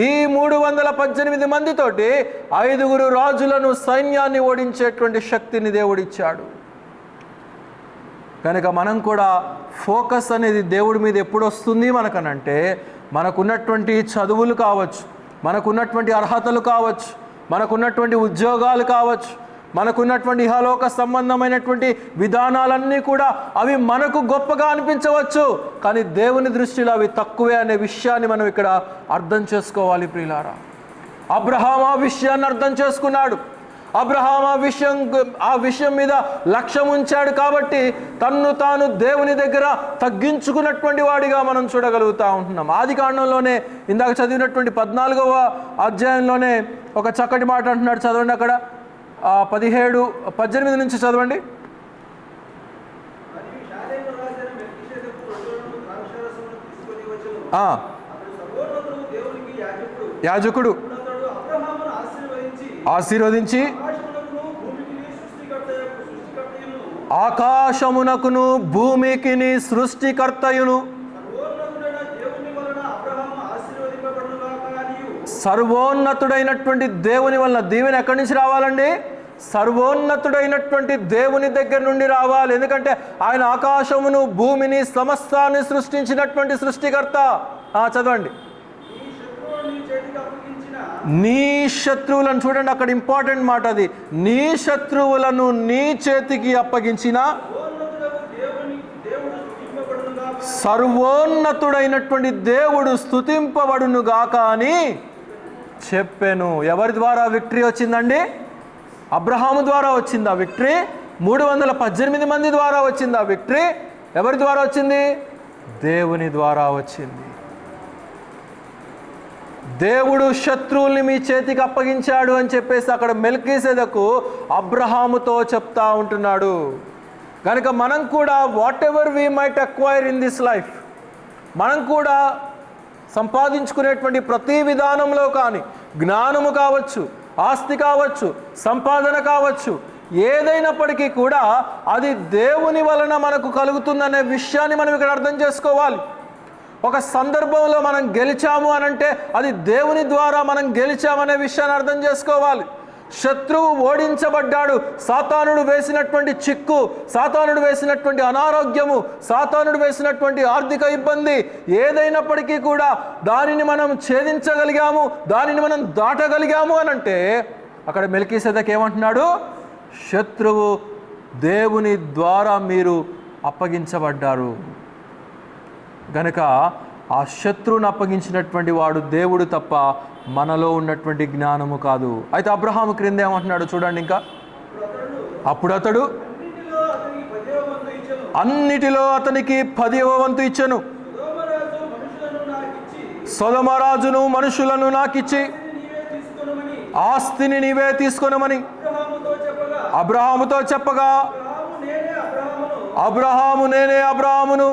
ఈ 318 మందితోటి 5 రాజులను, సైన్యాన్ని ఓడించేటువంటి శక్తిని దేవుడిచ్చాడు. కనుక మనం కూడా ఫోకస్ అనేది దేవుడి మీద ఎప్పుడు వస్తుంది మనకనంటే, మనకున్నటువంటి చదువులు కావచ్చు, మనకున్నటువంటి అర్హతలు కావచ్చు, మనకున్నటువంటి ఉద్యోగాలు కావచ్చు, మనకున్నటువంటి ఇహలోక సంబంధమైనటువంటి విధానాలన్నీ కూడా అవి మనకు గొప్పగా అనిపించవచ్చు, కానీ దేవుని దృష్టిలో అవి తక్కువే అనే విషయాన్ని మనం ఇక్కడ అర్థం చేసుకోవాలి ప్రియులారా. అబ్రహాం ఆ విషయాన్ని అర్థం చేసుకున్నాడు. అబ్రహాం ఆ విషయం మీద లక్ష్యం ఉంచాడు కాబట్టి తన్ను తాను దేవుని దగ్గర తగ్గించుకున్నటువంటి వాడిగా మనం చూడగలుగుతూ ఉంటున్నాం. ఆది కాండంలోనే ఇందాక చదివినటువంటి 14వ అధ్యాయంలోనే ఒక చక్కటి మాట అంటున్నాడు. చదవండి అక్కడ 18 నుంచి చదవండి. యాజకుడు ఆశీర్వదించి ఆకాశమునకును భూమికిని సృష్టికర్తయును సర్వోన్నతుడైనటువంటి దేవుని వలన, దీవెన ఎక్కడి నుంచి రావాలండి? సర్వోన్నతుడైనటువంటి దేవుని దగ్గర నుండి రావాలి. ఎందుకంటే ఆయన ఆకాశమును భూమిని సమస్తాన్ని సృష్టించినటువంటి సృష్టికర్త. చదవండి. నీ శత్రువులను, చూడండి అక్కడ ఇంపార్టెంట్ మాట అది, నీ శత్రువులను నీ చేతికి అప్పగించిన సర్వోన్నతుడైనటువంటి దేవుడు స్తుతింపబడును గాక అని చెప్పెను. ఎవరి ద్వారా విక్టరీ వచ్చిందండి? అబ్రహాము ద్వారా వచ్చింది ఆ విక్టరీ. 318 మంది ద్వారా వచ్చింది ఆ విక్టరీ. ఎవరి ద్వారా వచ్చింది? దేవుని ద్వారా వచ్చింది. దేవుడు శత్రువుల్ని మీ చేతికి అప్పగించాడు అని చెప్పేసి అక్కడ మెల్కీసెదెకు అబ్రహాముతో చెప్తా ఉంటున్నాడు. కనుక మనం కూడా what ever we might acquire in this life, మనం కూడా సంపాదించుకునేటువంటి ప్రతి విధానంలో కానీ, జ్ఞానము కావచ్చు, ఆస్తి కావచ్చు, సంపాదన కావచ్చు, ఏదైనప్పటికీ కూడా అది దేవుని వలన మనకు కలుగుతుందనే విషయాన్ని మనం ఇక్కడ అర్థం చేసుకోవాలి. ఒక సందర్భంలో మనం గెలిచాము అనంటే అది దేవుని ద్వారా మనం గెలిచామనే విషయాన్ని అర్థం చేసుకోవాలి. శత్రువు ఓడించబడ్డాడు. సాతానుడు వేసినటువంటి చిక్కు, సాతానుడు వేసినటువంటి అనారోగ్యము, సాతానుడు వేసినటువంటి ఆర్థిక ఇబ్బంది ఏదైనప్పటికీ కూడా దానిని మనం ఛేదించగలిగాము, దానిని మనం దాటగలిగాము అనంటే అక్కడ మెల్కీసెదెకు ఏమంటున్నాడు? శత్రువు దేవుని ద్వారా మీరు అప్పగించబడ్డారు గనుక ఆ శత్రువును అప్పగించినటువంటి వాడు దేవుడు తప్ప మనలో ఉన్నటువంటి జ్ఞానము కాదు. అయితే అబ్రహాము క్రింద ఏమంటున్నాడు చూడండి. ఇంకా అప్పుడు అతడు అన్నిటిలో అతనికి 10వ వంతు ఇచ్చెను. సొదొమరాజును మనుషులను నాకిచ్చి ఆస్తిని నీవే తీసుకొనమని అబ్రహాముతో చెప్పగా, అబ్రహాము నేనే అబ్రహామును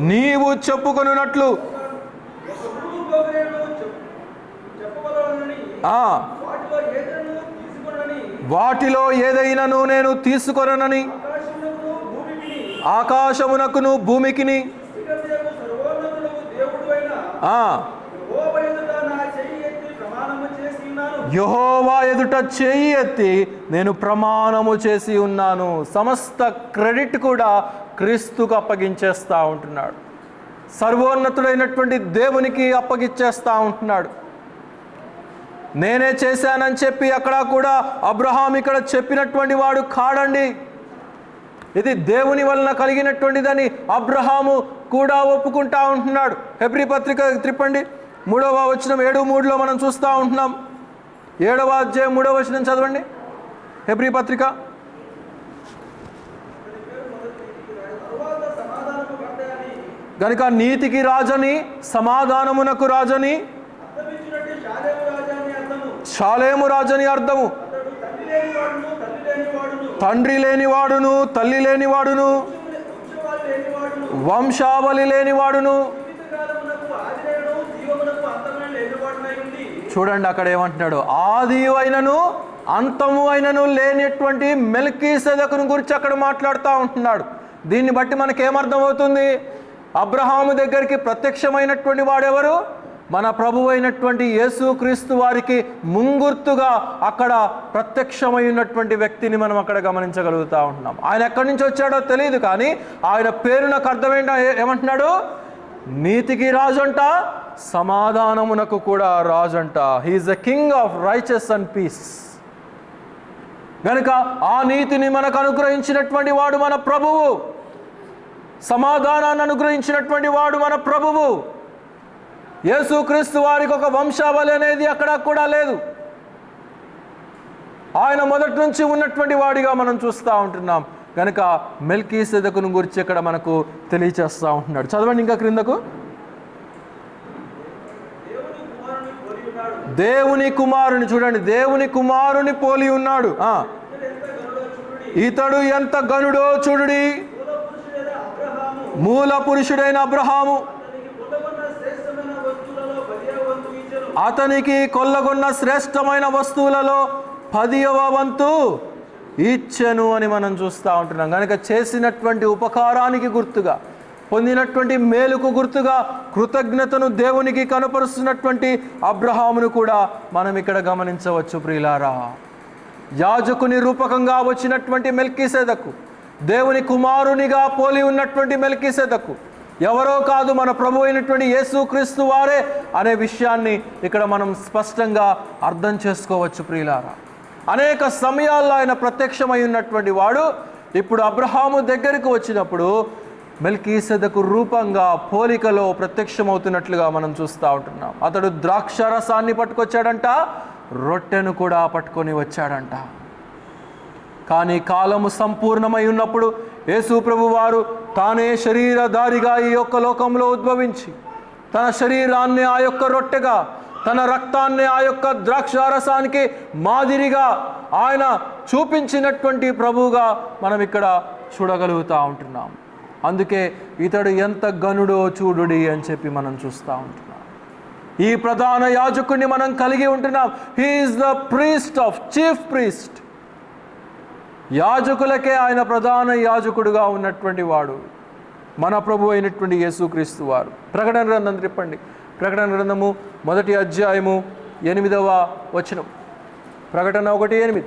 నీవు చెప్పుకొనున్నట్లు వాటిలో ఏదైనాను నేను తీసుకొనని ఆకాశమునకును భూమికిని యెహోవా ఎదుట చేయి ఎత్తి నేను ప్రమాణము చేసి ఉన్నాను. సమస్త క్రెడిట్ కూడా క్రీస్తుకు అప్పగించేస్తూ ఉంటున్నాడు. సర్వోన్నతుడైనటువంటి దేవునికి అప్పగించేస్తూ ఉంటున్నాడు. నేనే చేశానని చెప్పి అక్కడ కూడా అబ్రహాం ఇక్కడ చెప్పినటువంటి వాడు కాడండి. ఇది దేవుని వలన కలిగినటువంటిదని అబ్రహాము కూడా ఒప్పుకుంటా ఉంటున్నాడు. హెబ్రీ పత్రిక త్రిప్పండి, 3వ వచనం 7:3 మనం చూస్తూ ఉంటున్నాం. 7వ అధ్యాయం 3వ వచనం చదవండి. హెబ్రీ పత్రిక. గనుక నీతికి రాజని, సమాధానమునకు రాజని, షాలేము రాజని అర్థము. తండ్రి లేనివాడును, తల్లి లేనివాడును, వంశావళి లేనివాడును. చూడండి అక్కడ ఏమంటున్నాడు? ఆది అయినను అంతము అయినను లేనటువంటి మెల్కీసెదెకును గురించి అక్కడ మాట్లాడుతూ ఉంటున్నాడు. దీన్ని బట్టి మనకేమర్థమవుతుంది? అబ్రహాము దగ్గరికి ప్రత్యక్షమైనటువంటి వాడెవరు? మన ప్రభువు అయినటువంటి యేసుక్రీస్తు వారికి ముంగుర్తుగా అక్కడ ప్రత్యక్షమైనటువంటి వ్యక్తిని మనం అక్కడ గమనించగలుగుతూ ఉంటున్నాం. ఆయన ఎక్కడి నుంచి వచ్చాడో తెలియదు, కానీ ఆయన పేరు నాకు అర్థమైందా? ఏమంటున్నాడు? నీతికి రాజు అంట, సమాధానమునకు కూడా రాజు అంట. He is the king of riches and peace. గనుక ఆ నీతిని మనకు అనుగ్రహించినటువంటి వాడు మన ప్రభువు, సమాధానాన్ని అనుగ్రహించినటువంటి వాడు మన ప్రభువు. యేసుక్రీస్తు వారికి ఒక వంశావళి అనేది అక్కడ కూడా లేదు. ఆయన మొదటి నుంచి ఉన్నటువంటి వాడిగా మనం చూస్తూ ఉంటున్నాం. కనుక మెల్కీసెదెకును గురించి ఇక్కడ మనకు తెలియచేస్తూ ఉంటున్నాడు. చదవండి ఇంకా క్రిందకు. దేవుని కుమారుని చూడండి, దేవుని కుమారుని పోలి ఉన్నాడు. ఇతడు ఎంత గనుడో చూడుడి. మూల పురుషుడైన అబ్రహాము అతనికి కొల్లగొన్న శ్రేష్టమైన వస్తువులలో 10వ వంతు ఇచ్చెను అని మనం చూస్తూ ఉంటున్నాం. కనుక చేసినటువంటి ఉపకారానికి గుర్తుగా, పొందినటువంటి మేలుకు గుర్తుగా కృతజ్ఞతను దేవునికి కనపరుస్తున్నటువంటి అబ్రహామును కూడా మనం ఇక్కడ గమనించవచ్చు. ప్రియులారా, యాజకుని రూపకంగా వచ్చినటువంటి మెల్కీసెదెకు, దేవుని కుమారునిగా పోలి ఉన్నటువంటి మెల్కీసెదెకు ఎవరో కాదు, మన ప్రభు అయినటువంటి యేసుక్రీస్తు వారే అనే విషయాన్ని ఇక్కడ మనం స్పష్టంగా అర్థం చేసుకోవచ్చు. ప్రియులారా, అనేక సమయాల్లో ఆయన ప్రత్యక్షమై ఉన్నటువంటి వాడు ఇప్పుడు అబ్రహాము దగ్గరికి వచ్చినప్పుడు మెల్కీసెదెకు రూపంగా, పోలికలో ప్రత్యక్షమవుతున్నట్లుగా మనం చూస్తూ ఉంటున్నాం. అతడు ద్రాక్ష రసాన్ని పట్టుకొచ్చాడంట, రొట్టెను కూడా పట్టుకొని వచ్చాడంట. కానీ కాలము సంపూర్ణమై ఉన్నప్పుడు యేసు ప్రభు వారు తానే శరీరధారిగా ఈ యొక్క లోకంలో ఉద్భవించి తన శరీరాన్ని ఆ యొక్క రొట్టెగా, తన రక్తాన్ని ఆ యొక్క ద్రాక్షారసానికి మాదిరిగా ఆయన చూపించినటువంటి ప్రభువుగా మనం ఇక్కడ చూడగలుగుతూ ఉంటున్నాం. అందుకే ఇతడు ఎంత గనుడో చూడుడి అని చెప్పి మనం చూస్తూ ఉంటున్నాం. ఈ ప్రధాన యాజకుడిని మనం కలిగి ఉంటున్నాం. He is the priest of chief priest. యాజకులకే ఆయన ప్రధాన యాజకుడుగా ఉన్నటువంటి వాడు మన ప్రభు అయినటువంటి యేసుక్రీస్తు వారు. ప్రకటన గ్రంథం తిప్పండి. ప్రకటన గ్రంథము 1వ అధ్యాయము 8వ వచనం. ప్రకటన 1:8.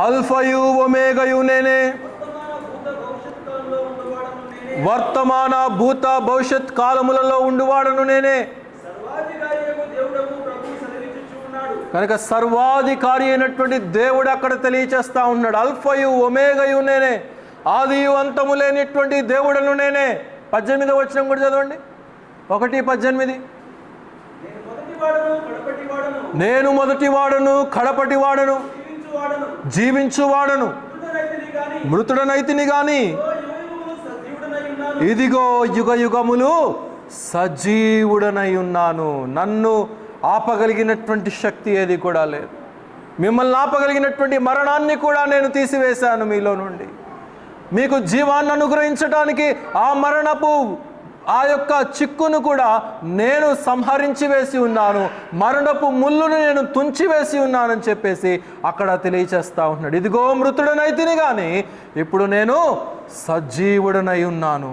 అల్ఫయు ఒమేగయు నేనే, వర్తమాన భూత భవిష్యత్ కాలములలో ఉండువాడను నేనే. కనుక సర్వాధికారి అయినటువంటి దేవుడు అక్కడ తెలియచేస్తా ఉన్నాడు. అల్ఫయు ఒమేగయు నేనే, ఆదియు అంతము లేనిటువంటి దేవుడను నేనే. 18వ వచనం కూడా చదవండి. 1:18. నేను మొదటివాడను కడపటివాడను, జీవించువాడను, మృతుడనైతిని గాని ఇదిగో యుగ యుగములు సజీవుడనై ఉన్నాను. నన్ను ఆపగలిగినటువంటి శక్తి ఏది కూడా లేదు. మిమ్మల్ని ఆపగలిగినటువంటి మరణాన్ని కూడా నేను తీసివేశాను మీలో నుండి. మీకు జీవాన్ని అనుగ్రహించడానికి ఆ మరణపు ఆ యొక్క చిక్కును కూడా నేను సంహరించి వేసి ఉన్నాను. మరణపు ముళ్ళును నేను తుంచివేసి ఉన్నానని చెప్పేసి అక్కడ తెలియచేస్తా ఉన్నాడు. ఇదిగో మృతుడనైతిని కానీ ఇప్పుడు నేను సజీవుడనై ఉన్నాను.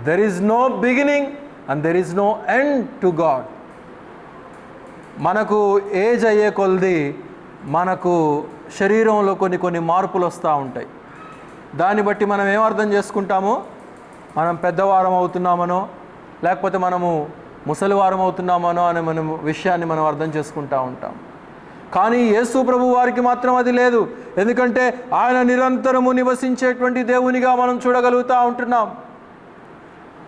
There is no beginning and there is no end to God. మనకు ఏజ్ అయ్యే కొలది మనకు శరీరంలో కొన్ని మార్పులు వస్తూ ఉంటాయి. దాన్ని బట్టి మనం ఏమర్థం చేసుకుంటాము? మనం పెద్దవారం అవుతున్నామనో లేకపోతే మనము ముసలివారం అవుతున్నామనో అనే మనం విషయాన్ని మనం అర్థం చేసుకుంటూ ఉంటాం. కానీ యేసు ప్రభు వారికి మాత్రం అది లేదు. ఎందుకంటే ఆయన నిరంతరము నివసించేటువంటి దేవునిగా మనం చూడగలుగుతూ ఉంటున్నాం.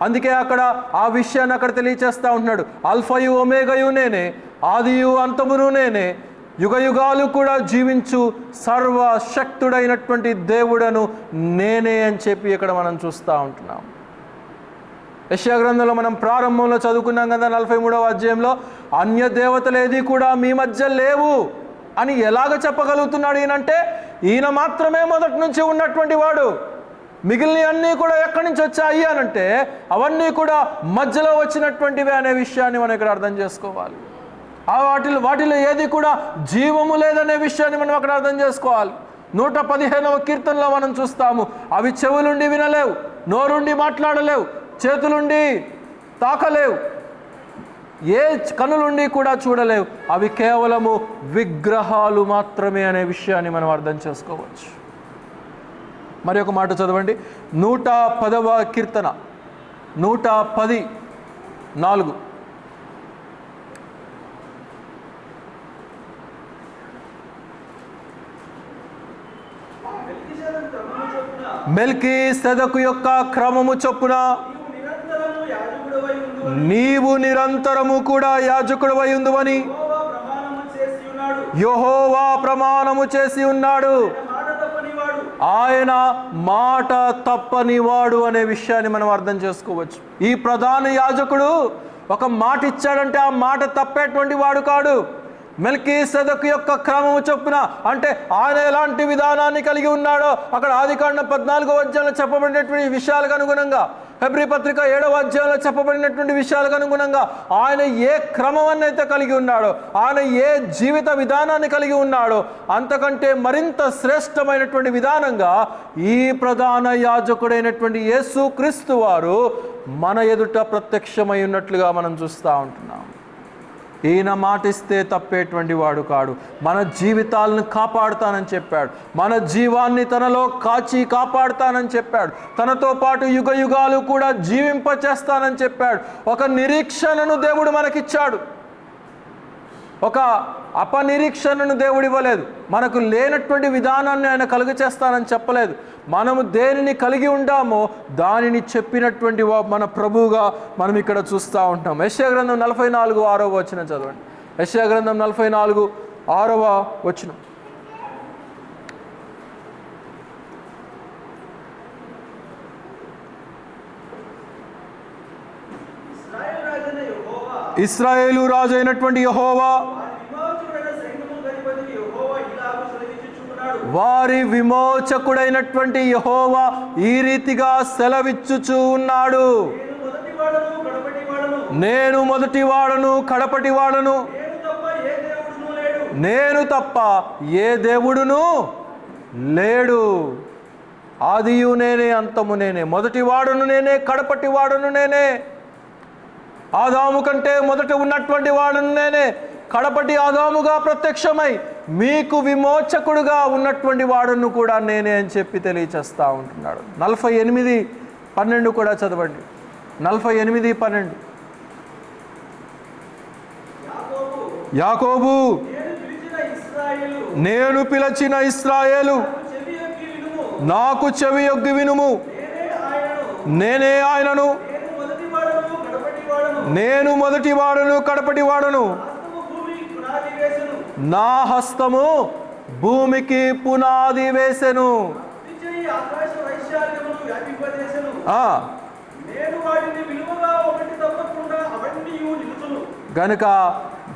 అందుకే అక్కడ ఆ విషయాన్ని అక్కడ తెలియచేస్తూ ఉంటున్నాడు. అల్ఫయు ఒమేగయు నేనే, ఆదియు అంతమును నేనే, యుగ యుగాలు కూడా జీవించు సర్వశక్తుడైనటువంటి దేవుడను నేనే అని చెప్పి ఇక్కడ మనం చూస్తూ ఉంటున్నాం. యెషయా గ్రంథంలో మనం ప్రారంభంలో చదువుకున్నాం కదా, 43వ అధ్యాయంలో అన్య దేవతలు ఏది కూడా మీ మధ్య లేవు అని ఎలాగ చెప్పగలుగుతున్నాడు ఈయనంటే, ఈయన మాత్రమే మొదటి నుంచి ఉన్నటువంటి వాడు. మిగిలిన అన్నీ కూడా ఎక్కడి నుంచి వచ్చాయి అనంటే అవన్నీ కూడా మధ్యలో వచ్చినటువంటివి అనే విషయాన్ని మనం ఇక్కడ అర్థం చేసుకోవాలి. వాటిలో ఏది కూడా జీవము లేదనే విషయాన్ని మనం అక్కడ అర్థం చేసుకోవాలి. 115వ కీర్తనలో మనం చూస్తాము, అవి చెవులుండి వినలేవు, నోరుండి మాట్లాడలేవు, చేతులుండి తాకలేవు, ఏ కనులుండి కూడా చూడలేవు, అవి కేవలము విగ్రహాలు మాత్రమే అనే విషయాన్ని మనం అర్థం చేసుకోవచ్చు. మరి ఒక మాట చదవండి. 110వ కీర్తన 110:4. మెల్కీసెదెకు యొక్క క్రమము చొప్పున నీవు నిరంతరము కూడా యాజకుడవై ఉందువని యెహోవా ప్రమాణము చేసి ఉన్నాడు. ఆయన మాట తప్పని వాడు అనే విషయాన్ని మనం అర్థం చేసుకోవచ్చు. ఈ ప్రధాన యాజకుడు ఒక మాట ఇచ్చాడంటే ఆ మాట తప్పేటువంటి వాడు కాడు. మెల్కీసెదెకు యొక్క క్రమము చొప్పున అంటే ఆయన ఎలాంటి విధానాన్ని కలిగి ఉన్నాడో అక్కడ ఆదికాండం 14వ అధ్యాయంలో చెప్పబడినటువంటి విషయాలకు అనుగుణంగా, హెబ్రీ పత్రిక 7వ అధ్యాయంలో చెప్పబడినటువంటి విషయాలకు అనుగుణంగా ఆయన ఏ క్రమాన్ని అయితే కలిగి ఉన్నాడో, ఆయన ఏ జీవిత విధానాన్ని కలిగి ఉన్నాడో అంతకంటే మరింత శ్రేష్టమైనటువంటి విధానంగా ఈ ప్రధాన యాజకుడైనటువంటి యేసుక్రీస్తు వారు మన ఎదుట ప్రత్యక్షమై ఉన్నట్లుగా మనం చూస్తూ ఉంటున్నాం. ఈయన మాటిస్తే తప్పేటువంటి వాడు కాడు. మన జీవితాలను కాపాడుతానని చెప్పాడు. మన జీవాన్ని తనలో కాచి కాపాడుతానని చెప్పాడు. తనతో పాటు యుగ యుగాలు కూడా జీవింపచేస్తానని చెప్పాడు. ఒక నిరీక్షణను దేవుడు మనకిచ్చాడు. ఒక అపనిరీక్షణను దేవుడు ఇవ్వలేదు. మనకు లేనటువంటి విధానాన్ని ఆయన కలుగు చేస్తానని చెప్పలేదు. మనము దేనిని కలిగి ఉంటామో దానిని చెప్పినటువంటి మన ప్రభువుగా మనం ఇక్కడ చూస్తూ ఉంటాం. యెషయా గ్రంథం 44:6వ వచనం చదవండి. యెషయా గ్రంథం 44:6వ వచనం. ఇశ్రాయేలు రాజు అయినటువంటి యెహోవా వారి విమోచకుడైనటువంటి యెహోవా ఈ రీతిగా సెలవిచ్చుచూ ఉన్నాడు. నేను మొదటివాడను కడపటివాడను, నేను తప్ప ఏ దేవుడును లేడు. ఆదియు నేనే, అంతము నేనే, మొదటివాడును నేనే, కడపటివాడును నేనే. ఆదాము కంటే మొదట ఉన్నటువంటి వాడును నేనే, కడపటి ఆదాముగా ప్రత్యక్షమై మీకు విమోచకుడుగా ఉన్నటువంటి వాడును కూడా నేనే అని చెప్పి తెలియచేస్తూ ఉంటున్నాడు. 48:12 కూడా చదవండి. 48:12. యాకోబు, నేను పిలిచిన ఇశ్రాయేలు, నాకు చెవియొగ్గి వినుము. నేనే ఆయనను, నేను మొదటివాడును కడపటివాడును. నా హస్తము భూమికి పునాది వేసెను. గనుక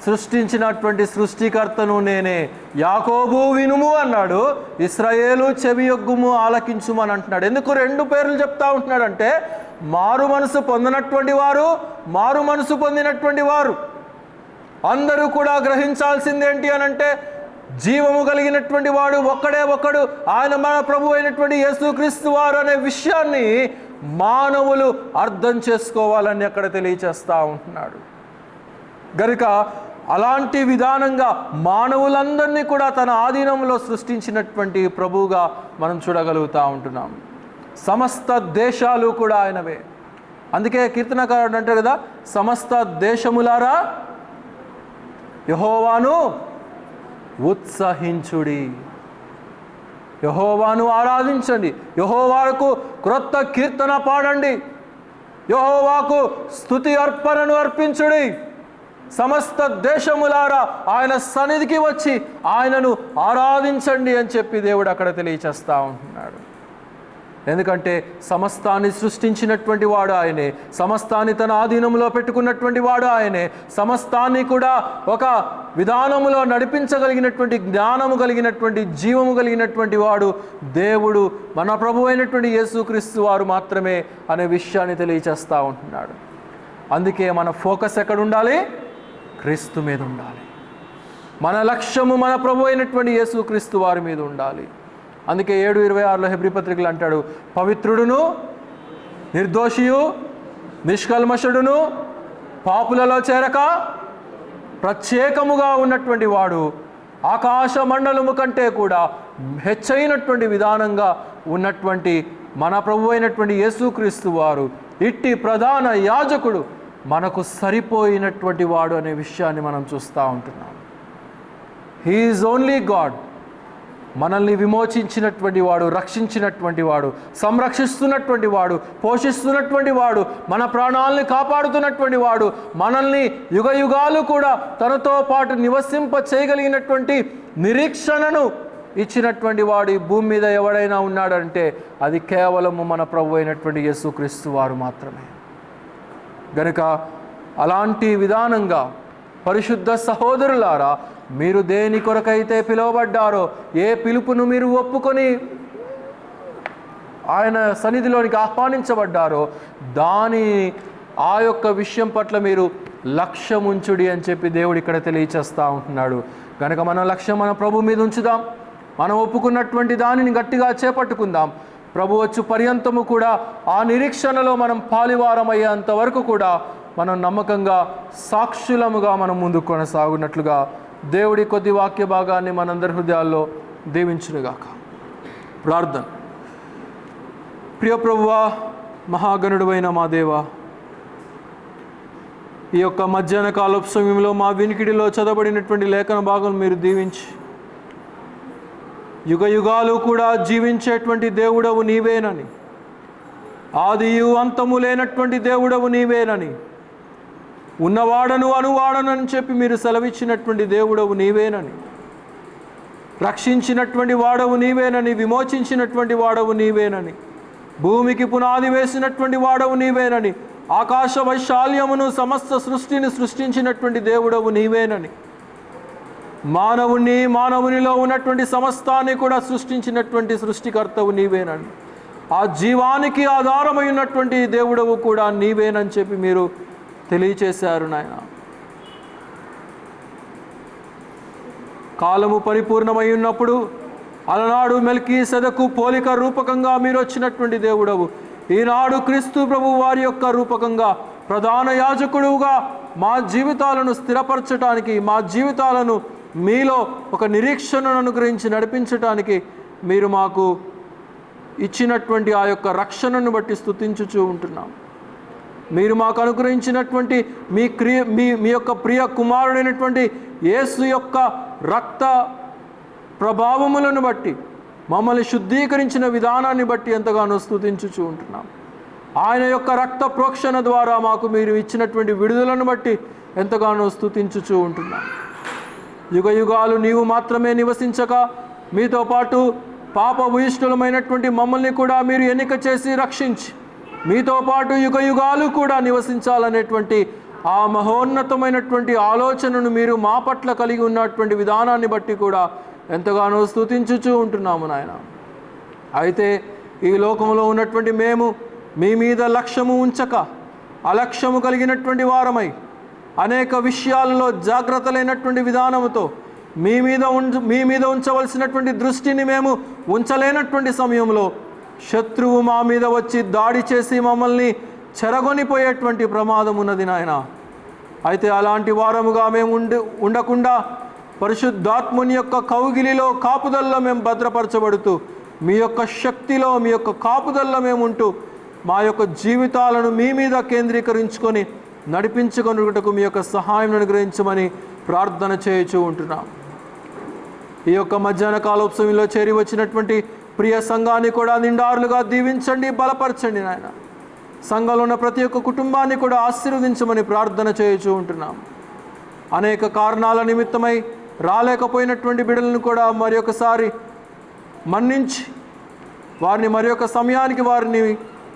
సృష్టించినటువంటి సృష్టికర్తను నేనే. యాకోబు వినుము అన్నాడు, ఇశ్రాయేలు చెవియొగ్గుము, ఆలకించుము అని అంటున్నాడు. ఎందుకు 2 పేర్లు చెప్తా ఉంటున్నాడంటే, మారు మనసు పొందినటువంటి వారు, మారు మనసు పొందినటువంటి వారు అందరూ కూడా గ్రహించాల్సింది ఏంటి అని అంటే, జీవము కలిగినటువంటి వాడు ఒక్కడే ఒక్కడు, ఆయన మన ప్రభు అయినటువంటి యేసుక్రీస్తు వారు అనే విషయాన్ని మానవులు అర్థం చేసుకోవాలని అక్కడ తెలియచేస్తూ ఉంటున్నాడు. గనుక అలాంటి విధానంగా మానవులందరినీ కూడా తన ఆధీనంలో సృష్టించినటువంటి ప్రభువుగా మనం చూడగలుగుతూ ఉంటున్నాం. సమస్త దేశాలు కూడా ఆయనవే. అందుకే కీర్తనకారుడు అంటారు కదా, సమస్త దేశములారా యెహోవాను ఉత్సహించుడి, యెహోవాను ఆరాధించండి, యెహోవాకు క్రొత్త కీర్తన పాడండి, యెహోవాకు స్తుతి అర్పణను అర్పించుడి. సమస్త దేశములారా ఆయన సన్నిధికి వచ్చి ఆయనను ఆరాధించండి అని చెప్పి దేవుడు అక్కడ తెలియచేస్తూ ఉంటున్నాడు. ఎందుకంటే సమస్తాన్ని సృష్టించినటువంటి వాడు ఆయనే, సమస్తాన్ని తన ఆధీనంలో పెట్టుకున్నటువంటి వాడు ఆయనే, సమస్తాన్ని కూడా ఒక విధానములో నడిపించగలిగినటువంటి జ్ఞానము కలిగినటువంటి జీవము కలిగినటువంటి వాడు దేవుడు, మన ప్రభు అయినటువంటి యేసుక్రీస్తు వారు మాత్రమే అనే విషయాన్ని తెలియచేస్తూ ఉంటున్నాడు. అందుకే మన ఫోకస్ ఎక్కడ ఉండాలి? క్రీస్తు మీద ఉండాలి. మన లక్ష్యము మన ప్రభు అయినటువంటి యేసుక్రీస్తు వారి మీద ఉండాలి. అందుకే 7:26 హెబ్రీ పత్రికలు అంటాడు, పవిత్రుడును నిర్దోషియు నిష్కల్మషుడును పాపులలో చేరక ప్రత్యేకముగా ఉన్నటువంటి వాడు ఆకాశ మండలము కంటే కూడా హెచ్చైనటువంటి విధానంగా ఉన్నటువంటి మన ప్రభు అయినటువంటి యేసుక్రీస్తు వారు ఇట్టి ప్రధాన యాజకుడు మనకు సరిపోయినటువంటి వాడు అనే విషయాన్ని మనం చూస్తూ ఉంటున్నాం. He is only God. మనల్ని విమోచించినటువంటి వాడు, రక్షించినటువంటి వాడు, సంరక్షిస్తున్నటువంటి వాడు, పోషిస్తున్నటువంటి వాడు, మన ప్రాణాలని కాపాడుతున్నటువంటి వాడు, మనల్ని యుగయుగాలు కూడా తనతో పాటు నివసింప చేయగలిగినటువంటి నిరీక్షణను ఇచ్చినటువంటి వాడు ఈ భూమి మీద ఎవడైనా ఉన్నాడంటే అది కేవలము మన ప్రభు అయినటువంటి యేసుక్రీస్తు వారు మాత్రమే. గనుక అలాంటి విధానంగా పరిశుద్ధ సహోదరులారా, మీరు దేని కొరకైతే పిలువబడ్డారో, ఏ పిలుపును మీరు ఒప్పుకొని ఆయన సన్నిధిలోనికి ఆహ్వానించబడ్డారో దాని ఆ యొక్క విషయం పట్ల మీరు లక్ష్యముంచుడి అని చెప్పి దేవుడు ఇక్కడ తెలియచేస్తూ ఉంటున్నాడు. కనుక మన లక్ష్యం మన ప్రభు మీద ఉంచుదాం, మనం ఒప్పుకున్నటువంటి దానిని గట్టిగా చేపట్టుకుందాం. ప్రభు వచ్చు పర్యంతము కూడా ఆ నిరీక్షణలో మనం పాలివారమయ్యేంత వరకు కూడా మనం నమ్మకంగా సాక్షులముగా మనం ముందుకు కొనసాగునట్లుగా దేవుడి కొద్ది వాక్య భాగాన్ని మనందరి హృదయాల్లో దీవించునుగాక. ప్రార్థన. ప్రియ ప్రభువా, మహాగణుడువైన మా దేవా, ఈ యొక్క మధ్యాహ్న కాలపు సమయంలో మా వినికిడిలో చదవబడినటువంటి లేఖన భాగం మీరు దీవించి యుగ యుగాలు కూడా జీవించేటువంటి దేవుడవు నీవేనని, ఆదియు అంతము లేనటువంటి దేవుడవు నీవేనని, ఉన్నవాడను అనువాడను అని చెప్పి మీరు సెలవిచ్చినటువంటి దేవుడవు నీవేనని, రక్షించినటువంటి వాడవు నీవేనని, విమోచించినటువంటి వాడవు నీవేనని, భూమికి పునాది వేసినటువంటి వాడవు నీవేనని, ఆకాశ వైశాల్యమును సమస్త సృష్టిని సృష్టించినటువంటి దేవుడవు నీవేనని, మానవునిలో ఉన్నటువంటి సమస్తాన్ని కూడా సృష్టించినటువంటి సృష్టికర్తవు నీవేనండి. ఆ జీవానికి ఆధారమై ఉన్నటువంటి దేవుడవు కూడా నీవేనని చెప్పి మీరు తెలియచేశారు నాయన. కాలము పరిపూర్ణమై ఉన్నప్పుడు అలనాడు మెల్కీసెదకు పోలిక రూపకంగా మీరు వచ్చినటువంటి దేవుడవు, ఈనాడు క్రీస్తు ప్రభు వారి యొక్క రూపకంగా ప్రధాన యాజకుడుగా మా జీవితాలను స్థిరపరచటానికి, మా జీవితాలను మీలో ఒక నిరీక్షణను అనుగ్రహించి నడిపించటానికి మీరు మాకు ఇచ్చినటువంటి ఆ యొక్క రక్షణను బట్టి స్తుతించుచూ ఉంటున్నాం. మీరు మాకు అనుగ్రహించినటువంటి మీ యొక్క ప్రియ కుమారుడైనటువంటి యేసు యొక్క రక్త ప్రభావములను బట్టి, మమ్మల్ని శుద్ధీకరించిన విధానాన్ని బట్టి ఎంతగానో స్తుతించుచూ ఉంటున్నాం. ఆయన యొక్క రక్త ప్రోక్షణ ద్వారా మాకు మీరు ఇచ్చినటువంటి విడుదలను బట్టి ఎంతగానో స్తుతించుచూ ఉంటున్నాం. యుగ యుగాలు నీవు మాత్రమే నివసించక మీతో పాటు పాప భూయిష్ఠులమైనటువంటి మమ్మల్ని కూడా మీరు ఎన్నిక చేసి రక్షించి మీతో పాటు యుగ యుగాలు కూడా నివసించాలనేటువంటి ఆ మహోన్నతమైనటువంటి ఆలోచనను మీరు మా పట్ల కలిగి ఉన్నటువంటి విధానాన్ని బట్టి కూడా ఎంతగానో స్తుతించుచూ ఉంటున్నాము నాయన. అయితే ఈ లోకంలో ఉన్నటువంటి మేము మీ మీద లక్ష్యము ఉంచక అలక్ష్యము కలిగినటువంటి వారమై అనేక విషయాలలో జాగ్రత్తలైనటువంటి విధానముతో మీ మీద ఉంచవలసినటువంటి దృష్టిని మేము ఉంచలేనటువంటి సమయంలో శత్రువు మా మీద వచ్చి దాడి చేసి మమ్మల్ని చెరగొనిపోయేటువంటి ప్రమాదం ఉన్నది నాయన. అయితే అలాంటి వారముగా మేము ఉండకుండా పరిశుద్ధాత్ముని యొక్క కౌగిలిలో కాపుదల్లో మేము భద్రపరచబడుతూ మీ యొక్క శక్తిలో మీ యొక్క కాపుదల్లో మేము ఉంటూ మా యొక్క జీవితాలను మీ మీద కేంద్రీకరించుకొని నడిపించుకొనుటకు మీ యొక్క సహాయం అనుగ్రహించమని ప్రార్థన చేయుచూ ఉంటున్నాం. ఈ యొక్క మధ్యాహ్న కాలోత్సవంలో చేరి వచ్చినటువంటి ప్రియ సంఘాన్ని కూడా నిండారులుగా దీవించండి, బలపరచండి నాయన. సంఘంలో ఉన్న ప్రతి ఒక్క కుటుంబాన్ని కూడా ఆశీర్వదించమని ప్రార్థన చేయుచూ ఉంటున్నాం. అనేక కారణాల నిమిత్తమై రాలేకపోయినటువంటి బిడ్డలను కూడా మరి ఒకసారి మన్నించి వారిని మరి ఒక సమయానికి వారిని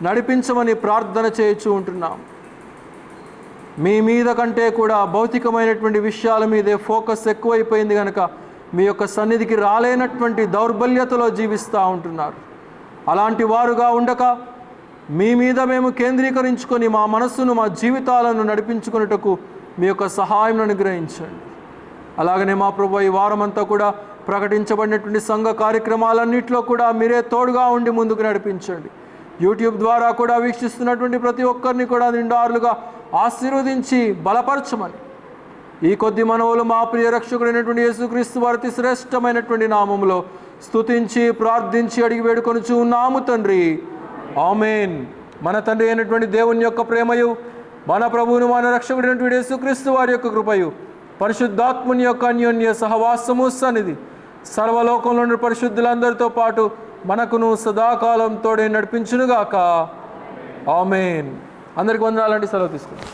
నడిపించమని ప్రార్థన చేయుచూ ఉంటున్నాం. మీ మీద కంటే కూడా భౌతికమైనటువంటి విషయాల మీదే ఫోకస్ ఎక్కువైపోయింది కనుక మీ యొక్క సన్నిధికి రాలేనటువంటి దౌర్బల్యతలో జీవిస్తూ ఉంటున్నారు. అలాంటి వారుగా ఉండక మీ మీద మేము కేంద్రీకరించుకొని మా మనస్సును మా జీవితాలను నడిపించుకున్నటకు మీ యొక్క సహాయం అనుగ్రహించండి. అలాగనే మా ప్రభు ఈ వారమంతా కూడా ప్రకటించబడినటువంటి సంఘ కార్యక్రమాలన్నింటిలో కూడా మీరే తోడుగా ఉండి ముందుకు నడిపించండి. యూట్యూబ్ ద్వారా కూడా వీక్షిస్తున్నటువంటి ప్రతి ఒక్కరిని కూడా నిండారులుగా ఆశీర్వదించి బలపరచమని ఈ కొద్ది మనవులు మా ప్రియ రక్షకుడైనటువంటి యేసుక్రీస్తు వారి శ్రేష్టమైనటువంటి నామములో స్తుతించి ప్రార్థించి అడిగి వేడుకొనుచు ఉన్నాము తండ్రి, ఆమేన్. మన తండ్రి అయినటువంటి దేవుని యొక్క ప్రేమయు, మన ప్రభువును మన రక్షకుడైనటువంటి యేసుక్రీస్తు వారి యొక్క కృపయు, పరిశుద్ధాత్ముని యొక్క అన్యోన్య సహవాసము సన్నిధి సర్వలోకంలోని పరిశుద్ధులందరితో పాటు మనకును సదాకాలం తోడే నడిపించునుగాక, ఆమేన్. అందరికి వందనాలండి. సెలవు తీసుకుంటాం.